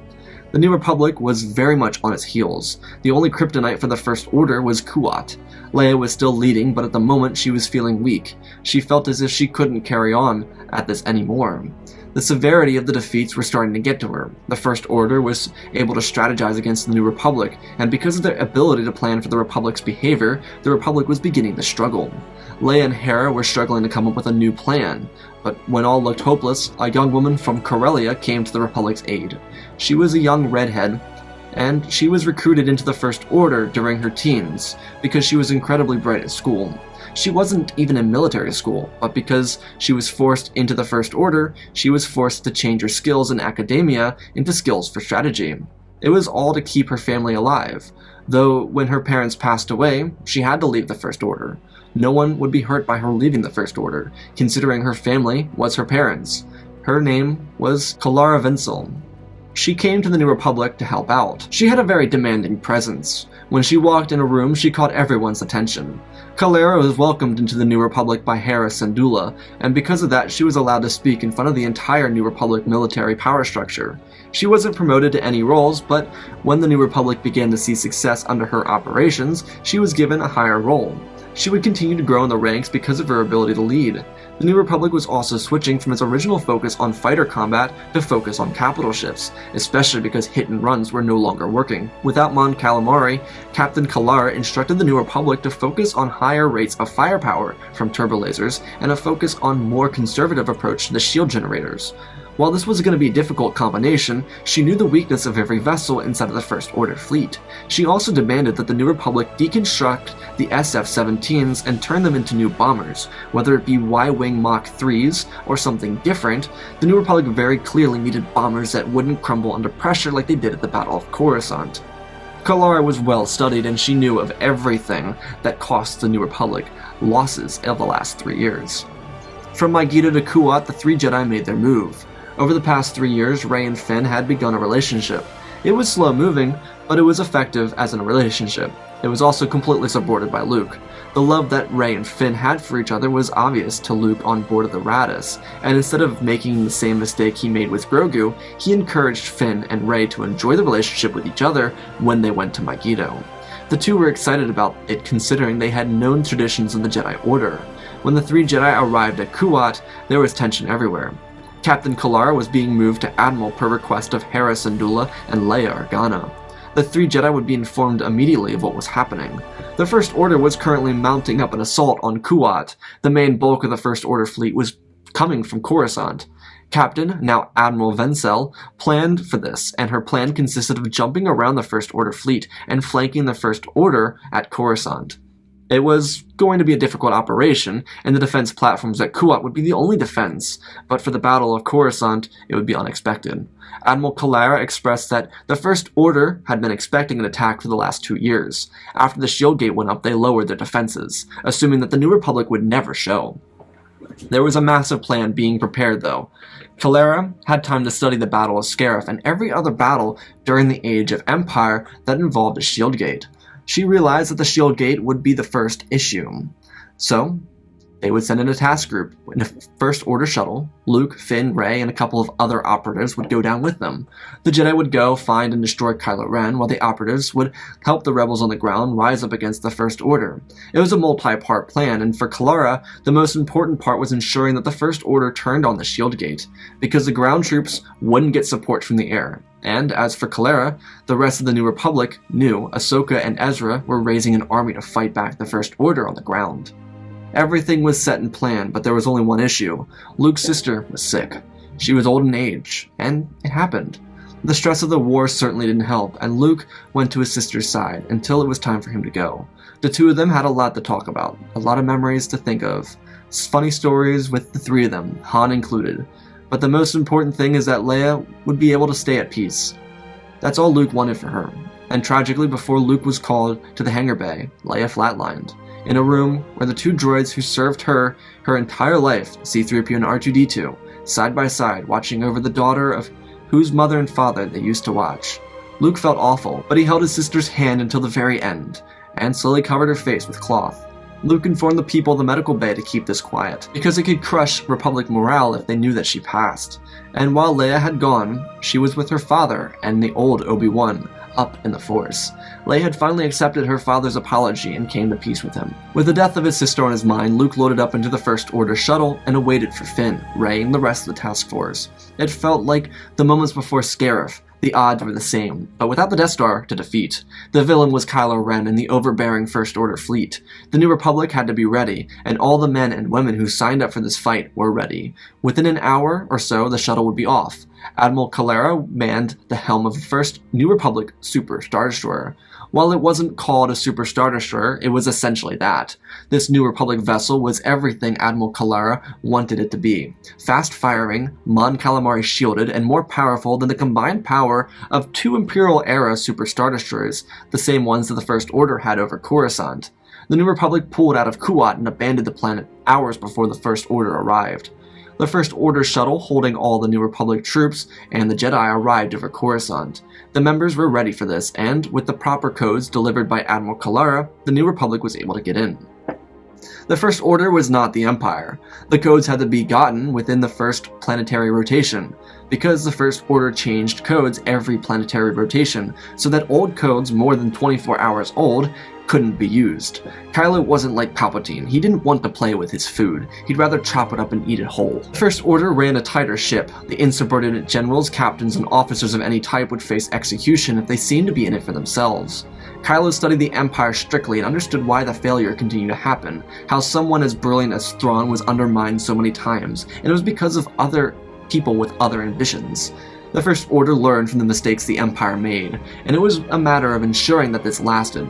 The New Republic was very much on its heels. The only kryptonite for the First Order was Kuat. Leia was still leading, but at the moment she was feeling weak. She felt as if she couldn't carry on at this anymore. The severity of the defeats were starting to get to her. The First Order was able to strategize against the New Republic, and because of their ability to plan for the Republic's behavior, the Republic was beginning to struggle. Leia and Hera were struggling to come up with a new plan, but when all looked hopeless, a young woman from Corellia came to the Republic's aid. She was a young redhead, and she was recruited into the First Order during her teens, because she was incredibly bright at school. She wasn't even in military school, but because she was forced into the First Order, she was forced to change her skills in academia into skills for strategy. It was all to keep her family alive, though when her parents passed away, she had to leave the First Order. No one would be hurt by her leaving the First Order, considering her family was her parents. Her name was Kylo Ren. She came to the New Republic to help out. She had a very demanding presence. When she walked in a room, she caught everyone's attention. Kylo was welcomed into the New Republic by Hera Syndulla, and because of that, she was allowed to speak in front of the entire New Republic military power structure. She wasn't promoted to any roles, but when the New Republic began to see success under her operations, she was given a higher role. She would continue to grow in the ranks because of her ability to lead. The New Republic was also switching from its original focus on fighter combat to focus on capital ships, especially because hit and runs were no longer working. Without Mon Calamari, Captain Kalar instructed the New Republic to focus on higher rates of firepower from turbolasers and a focus on more conservative approach to the shield generators. While this was going to be a difficult combination, she knew the weakness of every vessel inside of the First Order fleet. She also demanded that the New Republic deconstruct the SF-17s and turn them into new bombers. Whether it be Y-Wing Mach 3s or something different, the New Republic very clearly needed bombers that wouldn't crumble under pressure like they did at the Battle of Coruscant. Kalara was well studied and she knew of everything that cost the New Republic losses of the last 3 years. From Megiddo to Kuat, the three Jedi made their move. Over the past 3 years, Rey and Finn had begun a relationship. It was slow moving, but it was effective as a relationship. It was also completely supported by Luke. The love that Rey and Finn had for each other was obvious to Luke on board of the Raddus, and instead of making the same mistake he made with Grogu, he encouraged Finn and Rey to enjoy the relationship with each other when they went to Megiddo. The two were excited about it considering they had known traditions of the Jedi Order. When the three Jedi arrived at Kuat, there was tension everywhere. Captain Kalara was being moved to Admiral per request of Hera Syndulla and Leia Organa. The three Jedi would be informed immediately of what was happening. The First Order was currently mounting up an assault on Kuat. The main bulk of the First Order fleet was coming from Coruscant. Captain, now Admiral Vencel, planned for this, and her plan consisted of jumping around the First Order fleet and flanking the First Order at Coruscant. It was going to be a difficult operation, and the defense platforms at Kuat would be the only defense, but for the Battle of Coruscant, it would be unexpected. Admiral Kalara expressed that the First Order had been expecting an attack for the last 2 years. After the shield gate went up, they lowered their defenses, assuming that the New Republic would never show. There was a massive plan being prepared, though. Kalara had time to study the Battle of Scarif and every other battle during the Age of Empire that involved a shield gate. She realized that the shield gate would be the first issue. So, they would send in a task group in a First Order shuttle. Luke, Finn, Rey, and a couple of other operatives would go down with them. The Jedi would go find and destroy Kylo Ren, while the operatives would help the rebels on the ground rise up against the First Order. It was a multi-part plan, and for Kalara, the most important part was ensuring that the First Order turned on the shield gate, because the ground troops wouldn't get support from the air. And as for Kalara, the rest of the New Republic knew Ahsoka and Ezra were raising an army to fight back the First Order on the ground. Everything was set and planned, but there was only one issue. Luke's sister was sick. She was old in age, and it happened. The stress of the war certainly didn't help, and Luke went to his sister's side until it was time for him to go. The two of them had a lot to talk about, a lot of memories to think of. Funny stories with the three of them, Han included. But the most important thing is that Leia would be able to stay at peace. That's all Luke wanted for her. And tragically, before Luke was called to the hangar bay, Leia flatlined. In a room where the two droids who served her entire life, C-3PO and R2-D2, side by side, watching over the daughter of whose mother and father they used to watch. Luke felt awful, but he held his sister's hand until the very end, and slowly covered her face with cloth. Luke informed the people of the medical bay to keep this quiet, because it could crush Republic morale if they knew that she passed. And while Leia had gone, she was with her father and the old Obi-Wan, up in the Force. Leia had finally accepted her father's apology and came to peace with him. With the death of his sister on his mind, Luke loaded up into the First Order shuttle and awaited for Finn, Rey, and the rest of the task force. It felt like the moments before Scarif. The odds were the same, but without the Death Star to defeat. The villain was Kylo Ren and the overbearing First Order fleet. The New Republic had to be ready, and all the men and women who signed up for this fight were ready. Within an hour or so, the shuttle would be off. Admiral Kalara manned the helm of the first New Republic Super Star Destroyer. While it wasn't called a Super Star Destroyer, it was essentially that. This New Republic vessel was everything Admiral Kylo wanted it to be. Fast-firing, Mon Calamari shielded, and more powerful than the combined power of 2 Imperial-era Super Star Destroyers, the same ones that the First Order had over Coruscant. The New Republic pulled out of Kuat and abandoned the planet hours before the First Order arrived. The First Order shuttle holding all the New Republic troops and the Jedi arrived over Coruscant. The members were ready for this, and with the proper codes delivered by Admiral Kylo, the New Republic was able to get in. The First Order was not the Empire. The codes had to be gotten within the first planetary rotation, because the First Order changed codes every planetary rotation, so that old codes more than 24 hours old couldn't be used. Kylo wasn't like Palpatine. He didn't want to play with his food. He'd rather chop it up and eat it whole. The First Order ran a tighter ship. The insubordinate generals, captains, and officers of any type would face execution if they seemed to be in it for themselves. Kylo studied the Empire strictly and understood why the failure continued to happen, how someone as brilliant as Thrawn was undermined so many times, and it was because of other people with other ambitions. The First Order learned from the mistakes the Empire made, and it was a matter of ensuring that this lasted.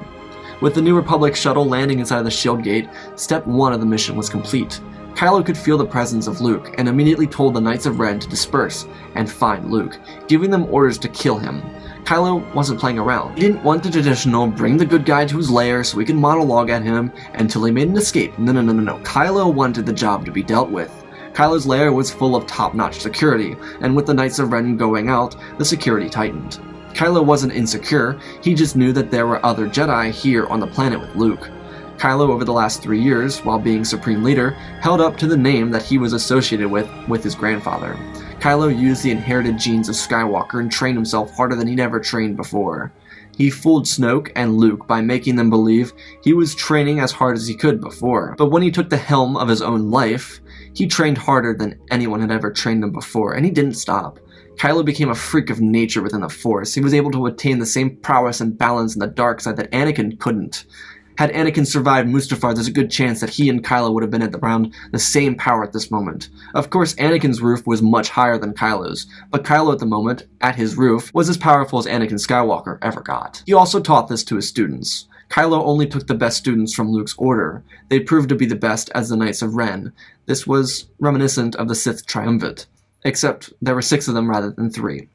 With the New Republic shuttle landing inside the shield gate, step 1 of the mission was complete. Kylo could feel the presence of Luke, and immediately told the Knights of Ren to disperse and find Luke, giving them orders to kill him. Kylo wasn't playing around. He didn't want the traditional, bring the good guy to his lair so we can monologue at him until he made an escape. No. Kylo wanted the job to be dealt with. Kylo's lair was full of top-notch security, and with the Knights of Ren going out, the security tightened. Kylo wasn't insecure, he just knew that there were other Jedi here on the planet with Luke. Kylo, over the last 3 years, while being Supreme Leader, held up to the name that he was associated with his grandfather. Kylo used the inherited genes of Skywalker and trained himself harder than he'd ever trained before. He fooled Snoke and Luke by making them believe he was training as hard as he could before. But when he took the helm of his own life, he trained harder than anyone had ever trained him before, and he didn't stop. Kylo became a freak of nature within the Force. He was able to attain the same prowess and balance in the dark side that Anakin couldn't. Had Anakin survived Mustafar, there's a good chance that he and Kylo would have been at around the same power at this moment. Of course, Anakin's roof was much higher than Kylo's, but Kylo at the moment, at his roof, was as powerful as Anakin Skywalker ever got. He also taught this to his students. Kylo only took the best students from Luke's order. They proved to be the best as the Knights of Ren. This was reminiscent of the Sith Triumvirate, except there were 6 of them rather than 3.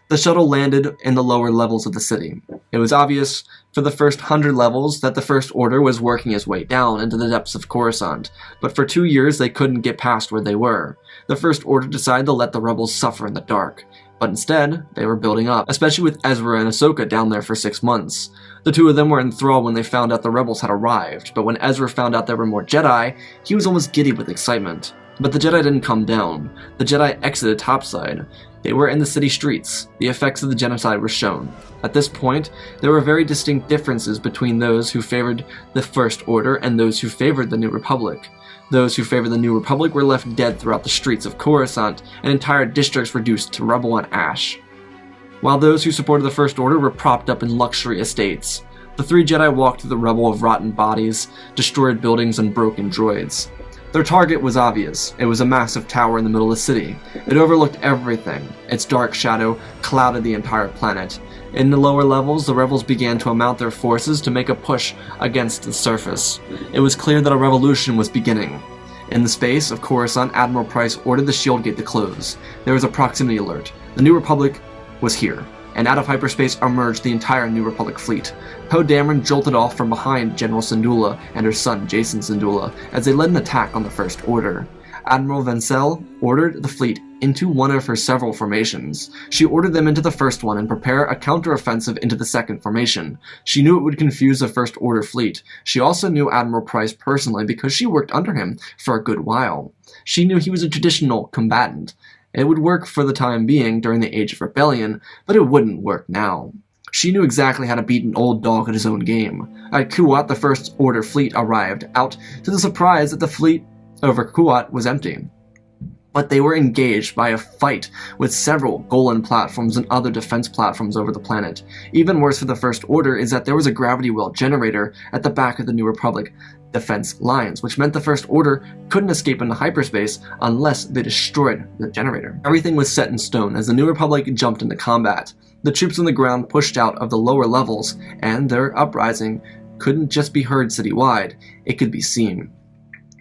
The shuttle landed in the lower levels of the city. It was obvious for the first 100 levels that the First Order was working its way down into the depths of Coruscant, but for 2 years they couldn't get past where they were. The First Order decided to let the rebels suffer in the dark, but instead they were building up, especially with Ezra and Ahsoka down there for 6 months. The 2 of them were enthralled when they found out the rebels had arrived, but when Ezra found out there were more Jedi, he was almost giddy with excitement. But the Jedi didn't come down. The Jedi exited topside. They were in the city streets. The effects of the genocide were shown. At this point, there were very distinct differences between those who favored the First Order and those who favored the New Republic. Those who favored the New Republic were left dead throughout the streets of Coruscant, and entire districts reduced to rubble and ash, while those who supported the First Order were propped up in luxury estates. The 3 Jedi walked through the rubble of rotten bodies, destroyed buildings, and broken droids. Their target was obvious. It was a massive tower in the middle of the city. It overlooked everything. Its dark shadow clouded the entire planet. In the lower levels, the rebels began to amount their forces to make a push against the surface. It was clear that a revolution was beginning. In the space of Coruscant, Admiral Price ordered the shield gate to close. There was a proximity alert. The New Republic was here, and out of hyperspace emerged the entire New Republic fleet. Poe Dameron jolted off from behind General Syndulla and her son Jacen Syndulla as they led an attack on the First Order. Admiral Vencel ordered the fleet into one of her several formations. She ordered them into the first one and prepare a counteroffensive into the second formation. She knew it would confuse the First Order fleet. She also knew Admiral Price personally because she worked under him for a good while. She knew he was a traditional combatant. It would work for the time being during the Age of Rebellion, but it wouldn't work now. She knew exactly how to beat an old dog at his own game. At Kuat, the First Order fleet arrived, out to the surprise that the fleet over Kuat was empty. But they were engaged by a fight with several Golan platforms and other defense platforms over the planet. Even worse for the First Order is that there was a gravity well generator at the back of the New Republic defense lines, which meant the First Order couldn't escape into hyperspace unless they destroyed the generator. Everything was set in stone as the New Republic jumped into combat. The troops on the ground pushed out of the lower levels, and their uprising couldn't just be heard citywide, it could be seen.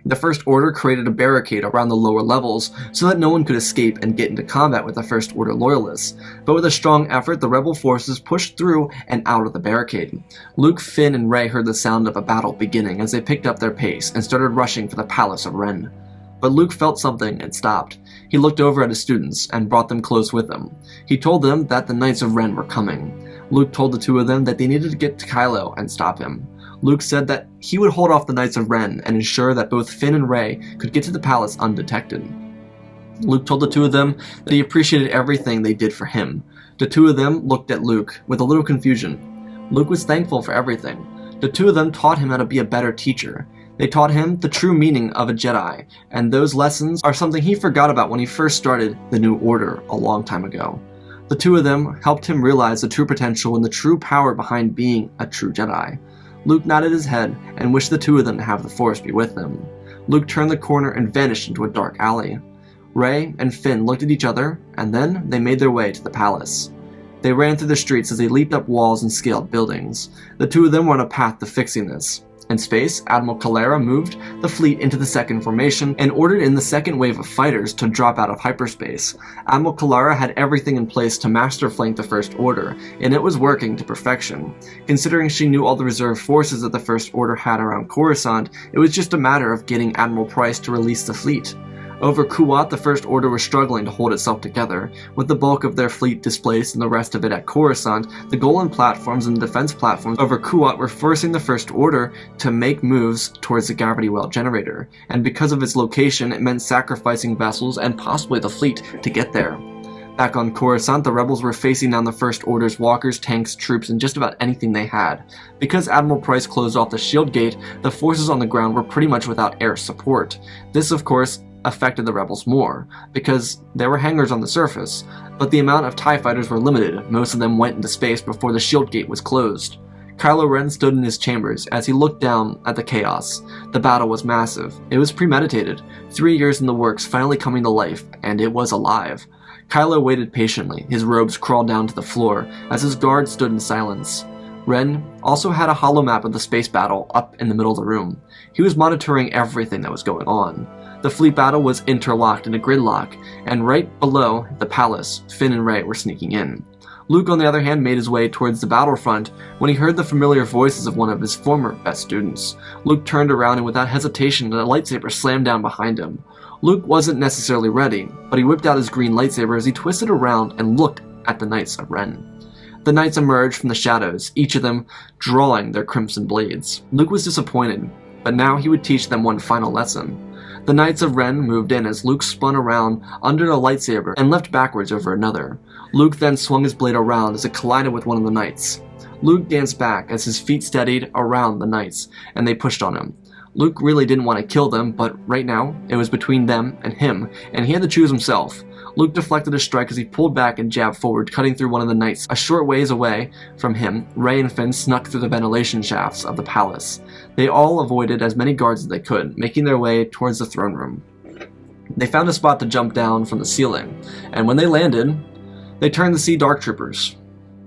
The First Order created a barricade around the lower levels so that no one could escape and get into combat with the First Order loyalists, but with a strong effort the rebel forces pushed through and out of the barricade. Luke, Finn, and Rey heard the sound of a battle beginning as they picked up their pace and started rushing for the Palace of Ren. But Luke felt something and stopped. He looked over at his students and brought them close with him. He told them that the Knights of Ren were coming. Luke told the two of them that they needed to get to Kylo and stop him. Luke said that he would hold off the Knights of Ren and ensure that both Finn and Rey could get to the palace undetected. Luke told the two of them that he appreciated everything they did for him. The two of them looked at Luke with a little confusion. Luke was thankful for everything. The two of them taught him how to be a better teacher. They taught him the true meaning of a Jedi, and those lessons are something he forgot about when he first started the New Order a long time ago. The two of them helped him realize the true potential and the true power behind being a true Jedi. Luke nodded his head and wished the two of them to have the Force be with them. Luke turned the corner and vanished into a dark alley. Rey and Finn looked at each other, and then they made their way to the palace. They ran through the streets as they leaped up walls and scaled buildings. The two of them were on a path to fixing this. In space, Admiral Kylo moved the fleet into the second formation and ordered in the second wave of fighters to drop out of hyperspace. Admiral Kylo had everything in place to master flank the First Order, and it was working to perfection. Considering she knew all the reserve forces that the First Order had around Coruscant, it was just a matter of getting Admiral Price to release the fleet. Over Kuat, the First Order was struggling to hold itself together. With the bulk of their fleet displaced and the rest of it at Coruscant, the Golan platforms and the defense platforms over Kuat were forcing the First Order to make moves towards the gravity well generator, and because of its location, it meant sacrificing vessels and possibly the fleet to get there. Back on Coruscant, the rebels were facing down the First Order's walkers, tanks, troops, and just about anything they had. Because Admiral Price closed off the shield gate, the forces on the ground were pretty much without air support. This, of course, affected the rebels more, because there were hangars on the surface, but the amount of TIE fighters were limited. Most of them went into space before the shield gate was closed. Kylo Ren stood in his chambers as he looked down at the chaos. The battle was massive. It was premeditated. 3 years in the works finally coming to life, and it was alive. Kylo waited patiently, his robes crawled down to the floor, as his guards stood in silence. Ren also had a holomap of the space battle up in the middle of the room. He was monitoring everything that was going on. The fleet battle was interlocked in a gridlock, and right below the palace, Finn and Rey were sneaking in. Luke, on the other hand, made his way towards the battlefront when he heard the familiar voices of one of his former best students. Luke turned around and without hesitation, a lightsaber slammed down behind him. Luke wasn't necessarily ready, but he whipped out his green lightsaber as he twisted around and looked at the Knights of Ren. The knights emerged from the shadows, each of them drawing their crimson blades. Luke was disappointed, but now he would teach them one final lesson. The Knights of Ren moved in as Luke spun around under a lightsaber and leapt backwards over another. Luke then swung his blade around as it collided with one of the knights. Luke danced back as his feet steadied around the knights, and they pushed on him. Luke really didn't want to kill them, but right now, it was between them and him, and he had to choose himself. Luke deflected a strike as he pulled back and jabbed forward, cutting through one of the knights. A short ways away from him, Rey and Finn snuck through the ventilation shafts of the palace. They all avoided as many guards as they could, making their way towards the throne room. They found a spot to jump down from the ceiling, and when they landed, they turned to see dark troopers.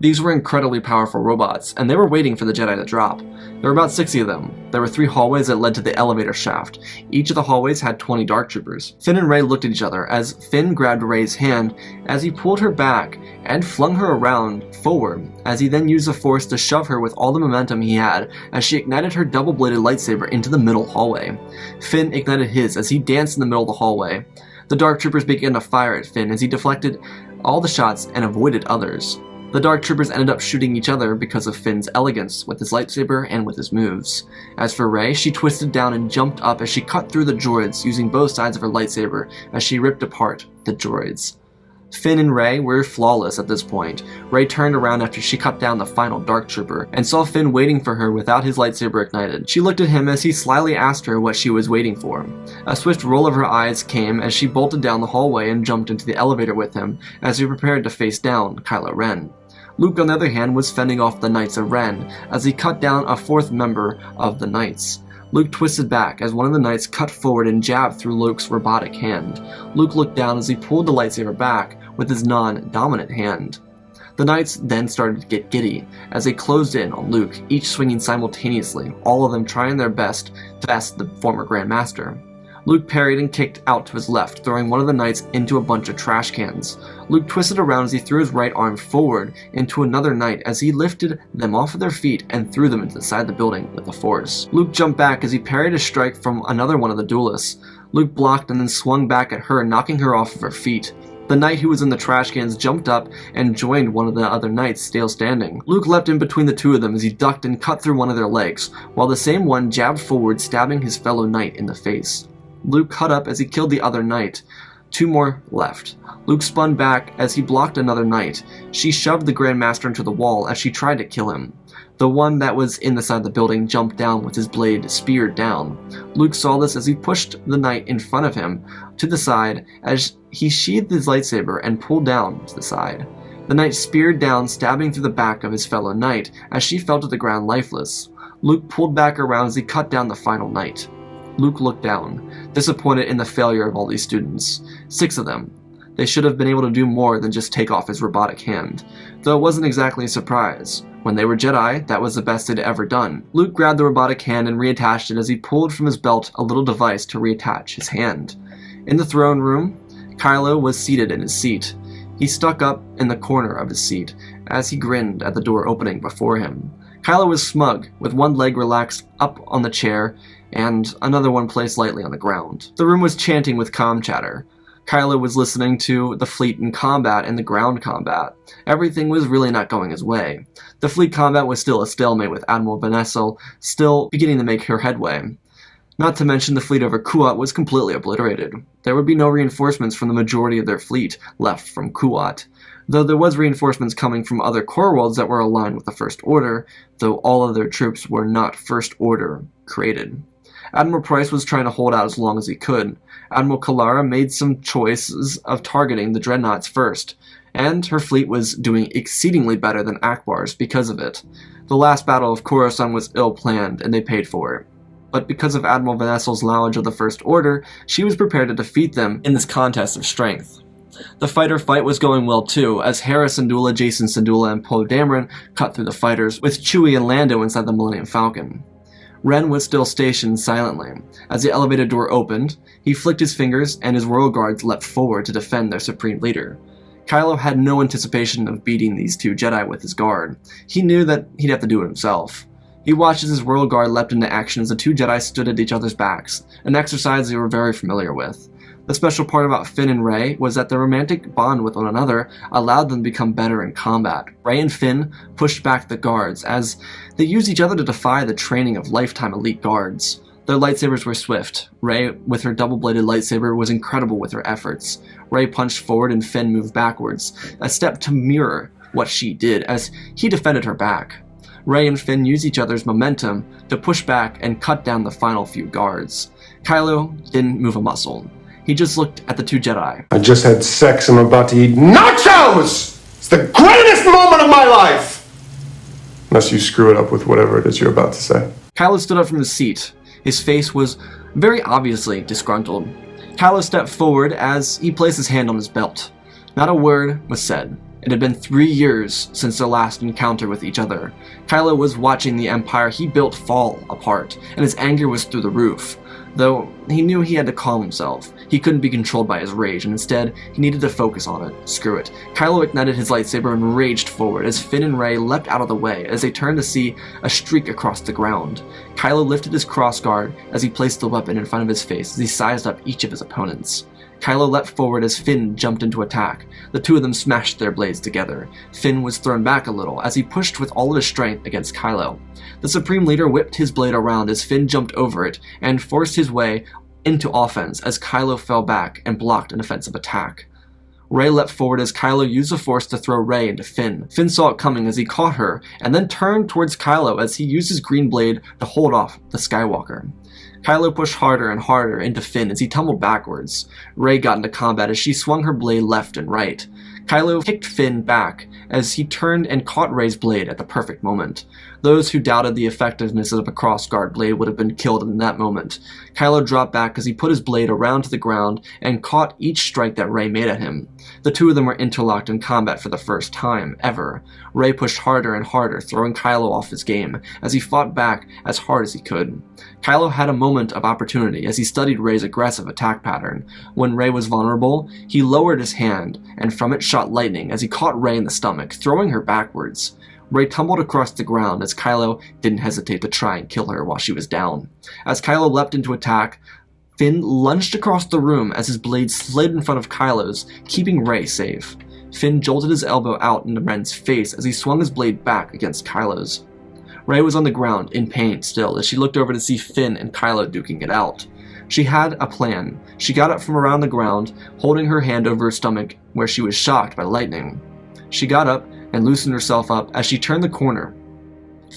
These were incredibly powerful robots, and they were waiting for the Jedi to drop. There were about 60 of them. There were 3 hallways that led to the elevator shaft. Each of the hallways had 20 dark troopers. Finn and Rey looked at each other as Finn grabbed Rey's hand as he pulled her back and flung her around forward, as he then used the Force to shove her with all the momentum he had as she ignited her double-bladed lightsaber into the middle hallway. Finn ignited his as he danced in the middle of the hallway. The dark troopers began to fire at Finn as he deflected all the shots and avoided others. The dark troopers ended up shooting each other because of Finn's elegance with his lightsaber and with his moves. As for Rey, she twisted down and jumped up as she cut through the droids using both sides of her lightsaber as she ripped apart the droids. Finn and Rey were flawless at this point. Rey turned around after she cut down the final dark trooper and saw Finn waiting for her without his lightsaber ignited. She looked at him as he slyly asked her what she was waiting for. A swift roll of her eyes came as she bolted down the hallway and jumped into the elevator with him as he prepared to face down Kylo Ren. Luke, on the other hand, was fending off the Knights of Ren as he cut down a 4th member of the Knights. Luke twisted back as one of the knights cut forward and jabbed through Luke's robotic hand. Luke looked down as he pulled the lightsaber back with his non-dominant hand. The knights then started to get giddy as they closed in on Luke, each swinging simultaneously, all of them trying their best to best the former Grand Master. Luke parried and kicked out to his left, throwing one of the knights into a bunch of trash cans. Luke twisted around as he threw his right arm forward into another knight as he lifted them off of their feet and threw them into the side of the building with the force. Luke jumped back as he parried a strike from another one of the duelists. Luke blocked and then swung back at her, knocking her off of her feet. The knight who was in the trash cans jumped up and joined one of the other knights still standing. Luke leapt in between the two of them as he ducked and cut through one of their legs, while the same one jabbed forward, stabbing his fellow knight in the face. Luke cut up as he killed the other knight. Two more left. Luke spun back as he blocked another knight. She shoved the Grand Master into the wall as she tried to kill him. The one that was in the side of the building jumped down with his blade speared down. Luke saw this as he pushed the knight in front of him to the side as he sheathed his lightsaber and pulled down to the side. The knight speared down, stabbing through the back of his fellow knight as she fell to the ground lifeless. Luke pulled back around as he cut down the final knight. Luke looked down, disappointed in the failure of all these students. 6 of them. They should have been able to do more than just take off his robotic hand. Though it wasn't exactly a surprise. When they were Jedi, that was the best they'd ever done. Luke grabbed the robotic hand and reattached it as he pulled from his belt a little device to reattach his hand. In the throne room, Kylo was seated in his seat. He stuck up in the corner of his seat as he grinned at the door opening before him. Kylo was smug, with one leg relaxed up on the chair and another one placed lightly on the ground. The room was chanting with comm chatter. Kylo was listening to the fleet in combat and the ground combat. Everything was really not going his way. The fleet combat was still a stalemate, with Admiral Vanessel still beginning to make her headway. Not to mention the fleet over Kuat was completely obliterated. There would be no reinforcements from the majority of their fleet left from Kuat, though there was reinforcements coming from other core worlds that were aligned with the First Order, though all of their troops were not First Order created. Admiral Price was trying to hold out as long as he could. Admiral Kalara made some choices of targeting the dreadnoughts first, and her fleet was doing exceedingly better than Akbar's because of it. The last battle of Coruscant was ill-planned, and they paid for it. But because of Admiral Vanessel's knowledge of the First Order, she was prepared to defeat them in this contest of strength. The fighter fight was going well too, as Hera Syndulla, Jason Syndulla, and Poe Dameron cut through the fighters, with Chewie and Lando inside the Millennium Falcon. Ren was still stationed silently. As the elevator door opened, he flicked his fingers and his royal guards leapt forward to defend their supreme leader. Kylo had no anticipation of beating these 2 Jedi with his guard. He knew that he'd have to do it himself. He watched as his royal guard leapt into action as the 2 Jedi stood at each other's backs, an exercise they were very familiar with. The special part about Finn and Rey was that their romantic bond with one another allowed them to become better in combat. Rey and Finn pushed back the guards, as they used each other to defy the training of lifetime elite guards. Their lightsabers were swift. Rey, with her double-bladed lightsaber, was incredible with her efforts. Rey punched forward and Finn moved backwards, a step to mirror what she did, as he defended her back. Rey and Finn used each other's momentum to push back and cut down the final few guards. Kylo didn't move a muscle. He just looked at the 2 Jedi. I just had sex and I'm about to eat nachos! It's the greatest moment of my life! Unless you screw it up with whatever it is you're about to say. Kylo stood up from his seat. His face was very obviously disgruntled. Kylo stepped forward as he placed his hand on his belt. Not a word was said. It had been 3 years since their last encounter with each other. Kylo was watching the empire he built fall apart, and his anger was through the roof. Though he knew he had to calm himself. He couldn't be controlled by his rage, and instead, he needed to focus on it. Screw it. Kylo ignited his lightsaber and raged forward as Finn and Rey leapt out of the way as they turned to see a streak across the ground. Kylo lifted his crossguard as he placed the weapon in front of his face as he sized up each of his opponents. Kylo leapt forward as Finn jumped into attack. The 2 of them smashed their blades together. Finn was thrown back a little as he pushed with all of his strength against Kylo. The Supreme Leader whipped his blade around as Finn jumped over it and forced his way into offense as Kylo fell back and blocked an offensive attack. Rey leapt forward as Kylo used the Force to throw Rey into Finn. Finn saw it coming as he caught her and then turned towards Kylo as he used his green blade to hold off the Skywalker. Kylo pushed harder and harder into Finn as he tumbled backwards. Rey got into combat as she swung her blade left and right. Kylo kicked Finn back as he turned and caught Rey's blade at the perfect moment. Those who doubted the effectiveness of a crossguard blade would have been killed in that moment. Kylo dropped back as he put his blade around to the ground and caught each strike that Rey made at him. The two of them were interlocked in combat for the first time, ever. Rey pushed harder and harder, throwing Kylo off his game, as he fought back as hard as he could. Kylo had a moment of opportunity as he studied Rey's aggressive attack pattern. When Rey was vulnerable, he lowered his hand, and from it shot lightning as he caught Rey in the stomach, throwing her backwards. Rey tumbled across the ground as Kylo didn't hesitate to try and kill her while she was down. As Kylo leapt into attack, Finn lunged across the room as his blade slid in front of Kylo's, keeping Rey safe. Finn jolted his elbow out into Ren's face as he swung his blade back against Kylo's. Rey was on the ground, in pain still, as she looked over to see Finn and Kylo duking it out. She had a plan. She got up from around the ground, holding her hand over her stomach where she was shocked by lightning. She got up and loosened herself up as she turned the corner.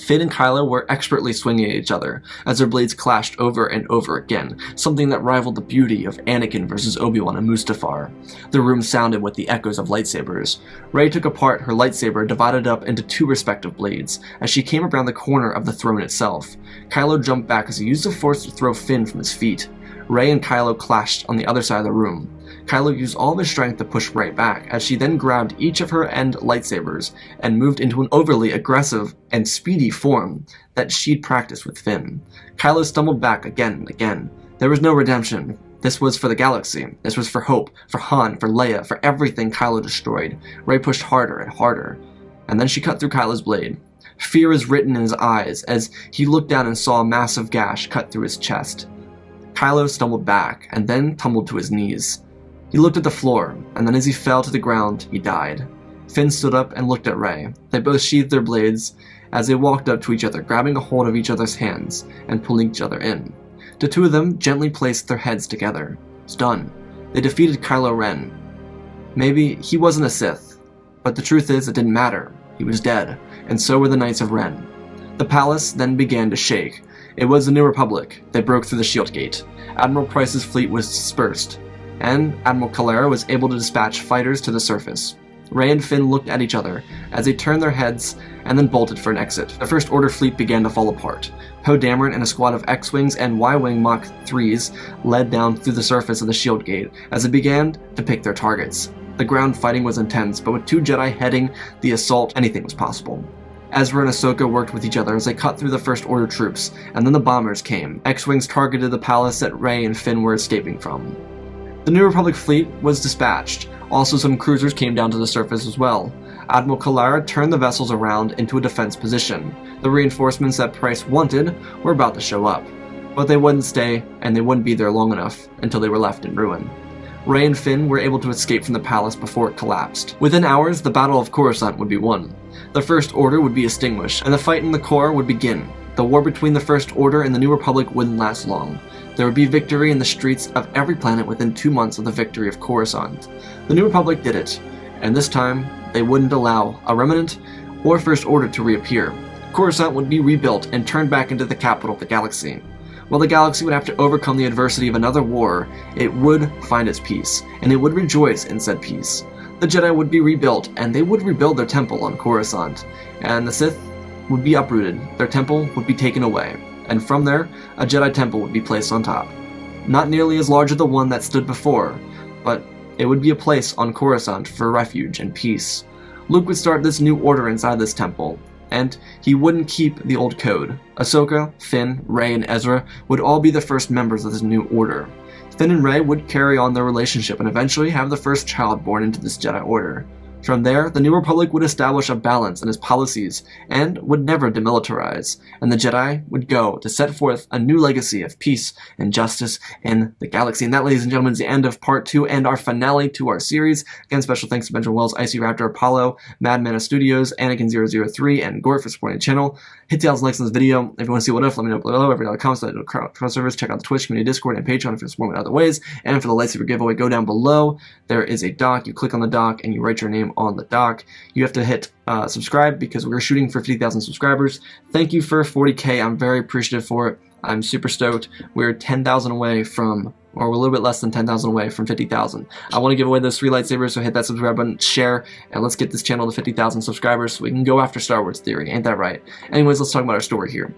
Finn and Kylo were expertly swinging at each other as their blades clashed over and over again, something that rivaled the beauty of Anakin versus Obi-Wan and Mustafar. The room sounded with the echoes of lightsabers. Rey took apart her lightsaber, divided up into two respective blades, as she came around the corner of the throne itself. Kylo jumped back as he used the Force to throw Finn from his feet. Rey and Kylo clashed on the other side of the room. Kylo used all of his strength to push Rey back, as she then grabbed each of her end lightsabers and moved into an overly aggressive and speedy form that she'd practiced with Finn. Kylo stumbled back again and again. There was no redemption. This was for the galaxy. This was for Hope, for Han, for Leia, for everything Kylo destroyed. Rey pushed harder and harder, and then she cut through Kylo's blade. Fear is written in his eyes as he looked down and saw a massive gash cut through his chest. Kylo stumbled back and then tumbled to his knees. He looked at the floor, and then as he fell to the ground, he died. Finn stood up and looked at Rey. They both sheathed their blades as they walked up to each other, grabbing a hold of each other's hands and pulling each other in. The two of them gently placed their heads together. It's done. They defeated Kylo Ren. Maybe he wasn't a Sith, but the truth is it didn't matter. He was dead, and so were the Knights of Ren. The palace then began to shake. It was the New Republic. They broke through the shield gate. Admiral Price's fleet was dispersed, and Admiral Calera was able to dispatch fighters to the surface. Rey and Finn looked at each other as they turned their heads and then bolted for an exit. The First Order fleet began to fall apart. Poe Dameron and a squad of X-Wings and Y-Wing Mach 3s led down through the surface of the shield gate as they began to pick their targets. The ground fighting was intense, but with two Jedi heading the assault, anything was possible. Ezra and Ahsoka worked with each other as they cut through the First Order troops, and then the bombers came. X-Wings targeted the palace that Rey and Finn were escaping from. The New Republic fleet was dispatched. Also, some cruisers came down to the surface as well. Admiral Calera turned the vessels around into a defense position. The reinforcements that Price wanted were about to show up, but they wouldn't stay, and they wouldn't be there long enough until they were left in ruin. Rey and Finn were able to escape from the palace before it collapsed. Within hours, the Battle of Coruscant would be won. The First Order would be extinguished, and the fight in the core would begin. The war between the First Order and the New Republic wouldn't last long. There would be victory in the streets of every planet within 2 months of the victory of Coruscant. The New Republic did it, and this time, they wouldn't allow a remnant or First Order to reappear. Coruscant would be rebuilt and turned back into the capital of the galaxy. While the galaxy would have to overcome the adversity of another war, it would find its peace, and it would rejoice in said peace. The Jedi would be rebuilt, and they would rebuild their temple on Coruscant, and the Sith would be uprooted, their temple would be taken away, and from there, a Jedi temple would be placed on top. Not nearly as large as the one that stood before, but it would be a place on Coruscant for refuge and peace. Luke would start this new order inside this temple, and he wouldn't keep the old code. Ahsoka, Finn, Rey, and Ezra would all be the first members of this new order. Finn and Rey would carry on their relationship and eventually have the first child born into this Jedi Order. From there, the New Republic would establish a balance in its policies and would never demilitarize, and the Jedi would go to set forth a new legacy of peace and justice in the galaxy. And that, ladies and gentlemen, is the end of part 2 and our finale to our series. Again, special thanks to Benjamin Wells, Icy Raptor, Apollo, Madmana Studios, Anakin003, and Gort for supporting the channel. Hit the likes on this video. If you want to see what if, let me know below. Every other comments, cross servers, check out the Twitch community, Discord, and Patreon if you're supporting in other ways. And for the lightsaber giveaway, go down below. There is a doc. You click on the doc and you write your name on the doc. You have to hit subscribe because we're shooting for 50,000 subscribers. Thank you for 40K. I'm very appreciative for it. I'm super stoked. We're 10,000 away from or we're a little bit less than 10,000 away from 50,000. I want to give away those 3 lightsabers, so hit that subscribe button, share, and let's get this channel to 50,000 subscribers so we can go after Star Wars Theory. Ain't that right? Anyways, let's talk about our story here.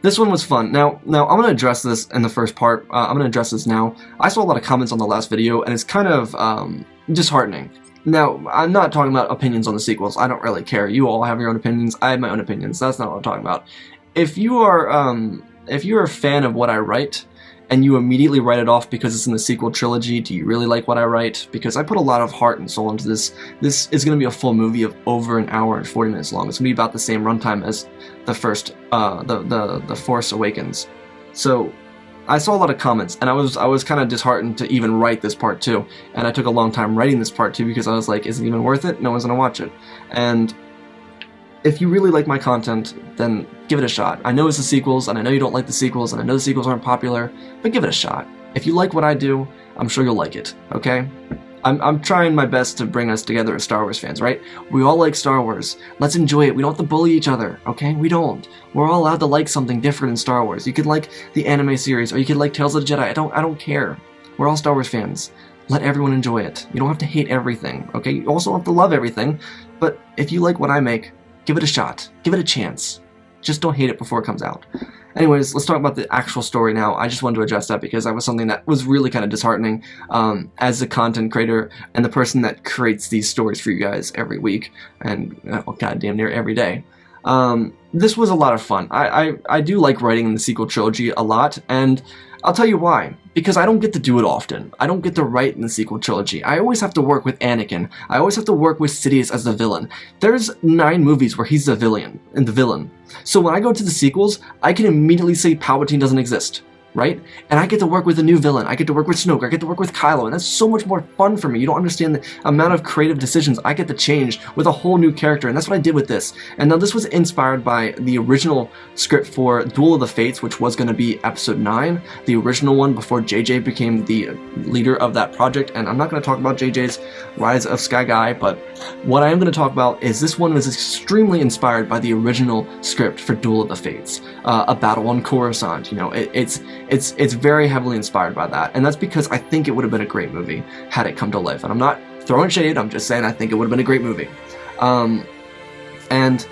This one was fun. Now I'm going to address this in the first part. I'm going to address this now. I saw a lot of comments on the last video, and it's kind of disheartening. Now, I'm not talking about opinions on the sequels. I don't really care. You all have your own opinions. I have my own opinions. That's not what I'm talking about. If you're a fan of what I write, and you immediately write it off because it's in the sequel trilogy, do you really like what I write? Because I put a lot of heart and soul into this. This is going to be a full movie of over an hour and 40 minutes long. It's going to be about the same runtime as the first, the Force Awakens. So, I saw a lot of comments, and I was kind of disheartened to even write this part 2. And I took a long time writing this part 2 because I was like, is it even worth it? No one's going to watch it. And if you really like my content, then give it a shot. I know it's the sequels, and I know you don't like the sequels, and I know the sequels aren't popular, but give it a shot. If you like what I do, I'm sure you'll like it, okay? I'm trying my best to bring us together as Star Wars fans, right? We all like Star Wars. Let's enjoy it. We don't have to bully each other, okay? We don't. We're all allowed to like something different in Star Wars. You could like the anime series, or you could like Tales of the Jedi. I don't care. We're all Star Wars fans. Let everyone enjoy it. You don't have to hate everything, okay? You also don't have to love everything, but if you like what I make, give it a shot. Give it a chance. Just don't hate it before it comes out. Anyways, let's talk about the actual story now. I just wanted to address that because that was something that was really kind of disheartening as a content creator and the person that creates these stories for you guys every week and goddamn near every day. This was a lot of fun. I do like writing in the sequel trilogy a lot, and I'll tell you why. Because I don't get to do it often. I don't get to write in the sequel trilogy. I always have to work with Anakin. I always have to work with Sidious as the villain. There's 9 movies where he's the villain. So when I go to the sequels, I can immediately say Palpatine doesn't exist, right? And I get to work with a new villain. I get to work with Snoke. I get to work with Kylo, and that's so much more fun for me. You don't understand the amount of creative decisions I get to change with a whole new character, and that's what I did with this. And now this was inspired by the original script for Duel of the Fates, which was going to be Episode 9, the original one before JJ became the leader of that project. And I'm not going to talk about JJ's Rise of Sky Guy, but what I am going to talk about is this one was extremely inspired by the original script for Duel of the Fates, a battle on Coruscant. You know, it's very heavily inspired by that, and that's because I think it would have been a great movie had it come to life. And I'm not throwing shade, I'm just saying I think it would have been a great movie. And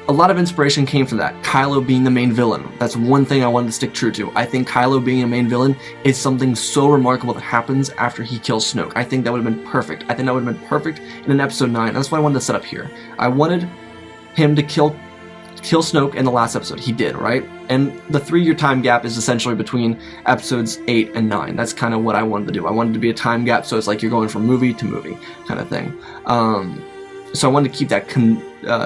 a lot of inspiration came from that. Kylo being the main villain, that's one thing I wanted to stick true to. I think Kylo being a main villain is something so remarkable that happens after he kills Snoke. I think that would have been perfect. I think that would have been perfect in an Episode 9. That's what I wanted to set up here. I wanted him to kill Snoke in the last episode. He did, right? And the 3-year time gap is essentially between episodes 8 and 9. That's kind of what I wanted to do. I wanted to be a time gap, so it's like you're going from movie to movie kind of thing. So I wanted to keep that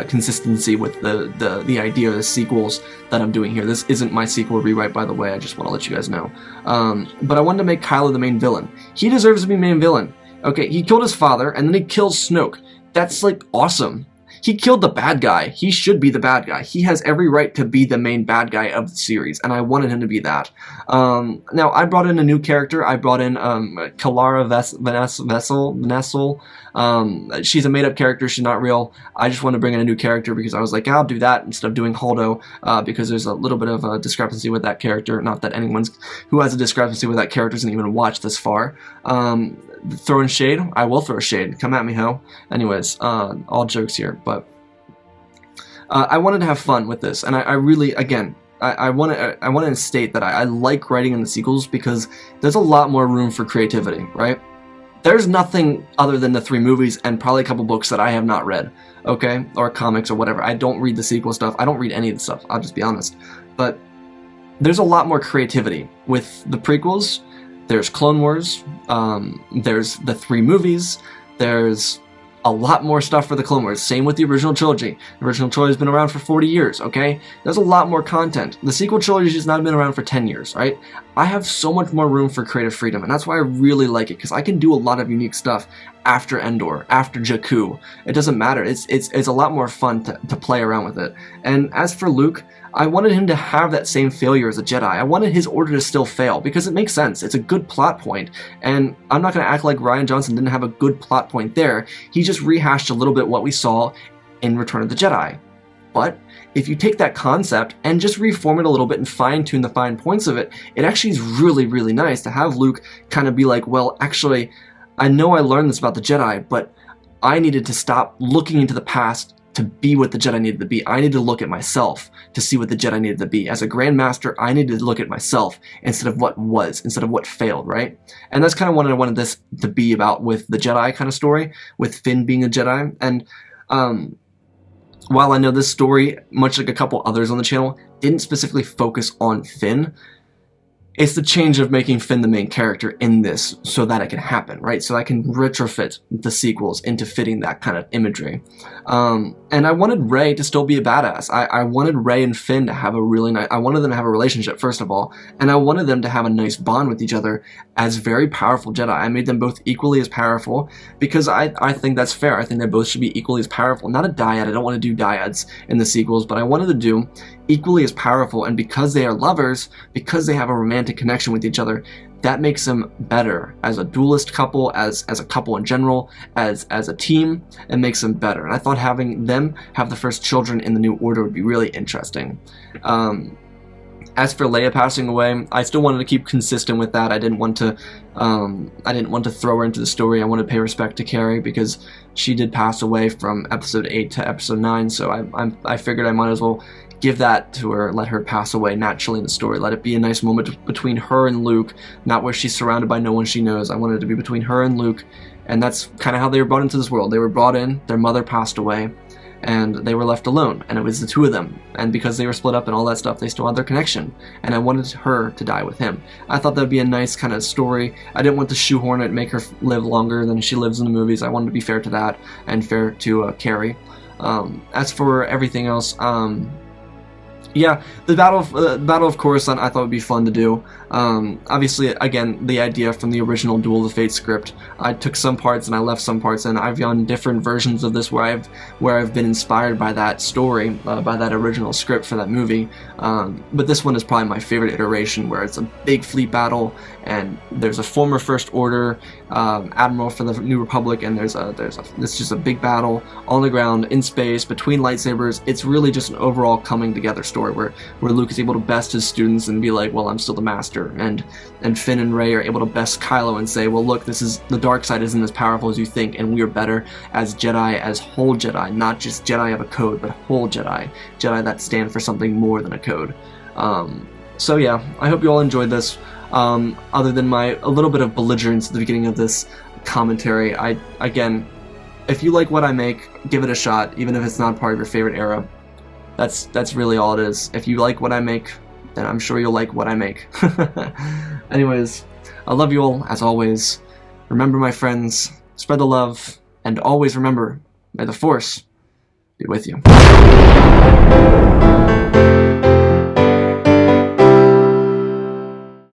consistency with the idea of the sequels that I'm doing here. This isn't my sequel rewrite, by the way. I just want to let you guys know. But I wanted to make Kylo the main villain. He deserves to be main villain. Okay, he killed his father, and then he kills Snoke. That's, like, awesome. He killed the bad guy. He should be the bad guy. He has every right to be the main bad guy of the series, and I wanted him to be that. Now, I brought in a new character. I brought in Kalara Vanessel. She's a made-up character. She's not real. I just wanted to bring in a new character because I was like, I'll do that instead of doing Holdo, because there's a little bit of a discrepancy with that character. Not that anyone who has a discrepancy with that character hasn't even watched this far. Throwing shade? I will throw shade. Come at me, ho. Anyways, all jokes here, but I wanted to have fun with this, and I really, again, I want to state that I like writing in the sequels because there's a lot more room for creativity, right? There's nothing other than the 3 movies and probably a couple books that I have not read, okay? Or comics or whatever. I don't read the sequel stuff. I don't read any of the stuff. I'll just be honest. But there's a lot more creativity with the prequels. There's Clone Wars, there's the 3 movies, there's a lot more stuff for the Clone Wars. Same with the original trilogy. The original trilogy has been around for 40 years, okay? There's a lot more content. The sequel trilogy has not been around for 10 years, right? I have so much more room for creative freedom, and that's why I really like it, because I can do a lot of unique stuff after Endor, after Jakku. It doesn't matter. It's a lot more fun to play around with it. And as for Luke, I wanted him to have that same failure as a Jedi. I wanted his order to still fail, because it makes sense. It's a good plot point, and I'm not going to act like Rian Johnson didn't have a good plot point there. He just rehashed a little bit what we saw in Return of the Jedi. But if you take that concept and just reform it a little bit and fine-tune the fine points of it, it actually is really, really nice to have Luke kind of be like, well, actually, I know I learned this about the Jedi, but I needed to stop looking into the past to be what the Jedi needed to be. I needed to look at myself to see what the Jedi needed to be. As a Grand Master, I needed to look at myself instead of what was, instead of what failed, right? And that's kind of what I wanted this to be about with the Jedi kind of story, with Finn being a Jedi. And while I know this story, much like a couple others on the channel, didn't specifically focus on Finn, it's the change of making Finn the main character in this so that it can happen, right? So I can retrofit the sequels into fitting that kind of imagery. And I wanted Rey to still be a badass. I wanted Rey and Finn to have a really nice... I wanted them to have a relationship, first of all, and I wanted them to have a nice bond with each other as very powerful Jedi. I made them both equally as powerful because I think that's fair. I think they both should be equally as powerful. Not a dyad. I don't want to do dyads in the sequels, but I wanted to do equally as powerful, and because they are lovers, because they have a romantic connection with each other, that makes them better as a duelist couple, as a couple in general, as a team. It makes them better. And I thought having them have the first children in the New Order would be really interesting. As for Leia passing away, I still wanted to keep consistent with that. I didn't want to throw her into the story. I wanted to pay respect to Carrie because she did pass away from episode 8 to episode 9. So I figured I might as well give that to her, let her pass away naturally in the story. Let it be a nice moment between her and Luke, not where she's surrounded by no one she knows. I wanted it to be between her and Luke, and that's kind of how they were brought into this world. They were brought in, their mother passed away, and they were left alone, and it was the two of them. And because they were split up and all that stuff, they still had their connection, and I wanted her to die with him. I thought that would be a nice kind of story. I didn't want to shoehorn it, make her live longer than she lives in the movies. I wanted to be fair to that, and fair to Carrie. As for everything else, yeah, the Battle of Coruscant I thought would be fun to do. Obviously, again, the idea from the original Duel of the Fates script, I took some parts and I left some parts, and I've done different versions of this where I've been inspired by that story, by that original script for that movie. But this one is probably my favorite iteration, where it's a big fleet battle, and there's a former First Order Admiral for the New Republic, and it's just a big battle on the ground, in space, between lightsabers. It's really just an overall coming together story where Luke is able to best his students and be like, well, I'm still the master, and Finn and Rey are able to best Kylo and say, well, look, the dark side isn't as powerful as you think, and we are better as Jedi, as whole Jedi, not just Jedi of a code, but whole Jedi that stand for something more than a code. So yeah, I hope you all enjoyed this. Other than a little bit of belligerence at the beginning of this commentary, again, if you like what I make, give it a shot, even if it's not part of your favorite era. That's really all it is. If you like what I make, then I'm sure you'll like what I make. Anyways, I love you all, as always. Remember, my friends, spread the love, and always remember, may the Force be with you.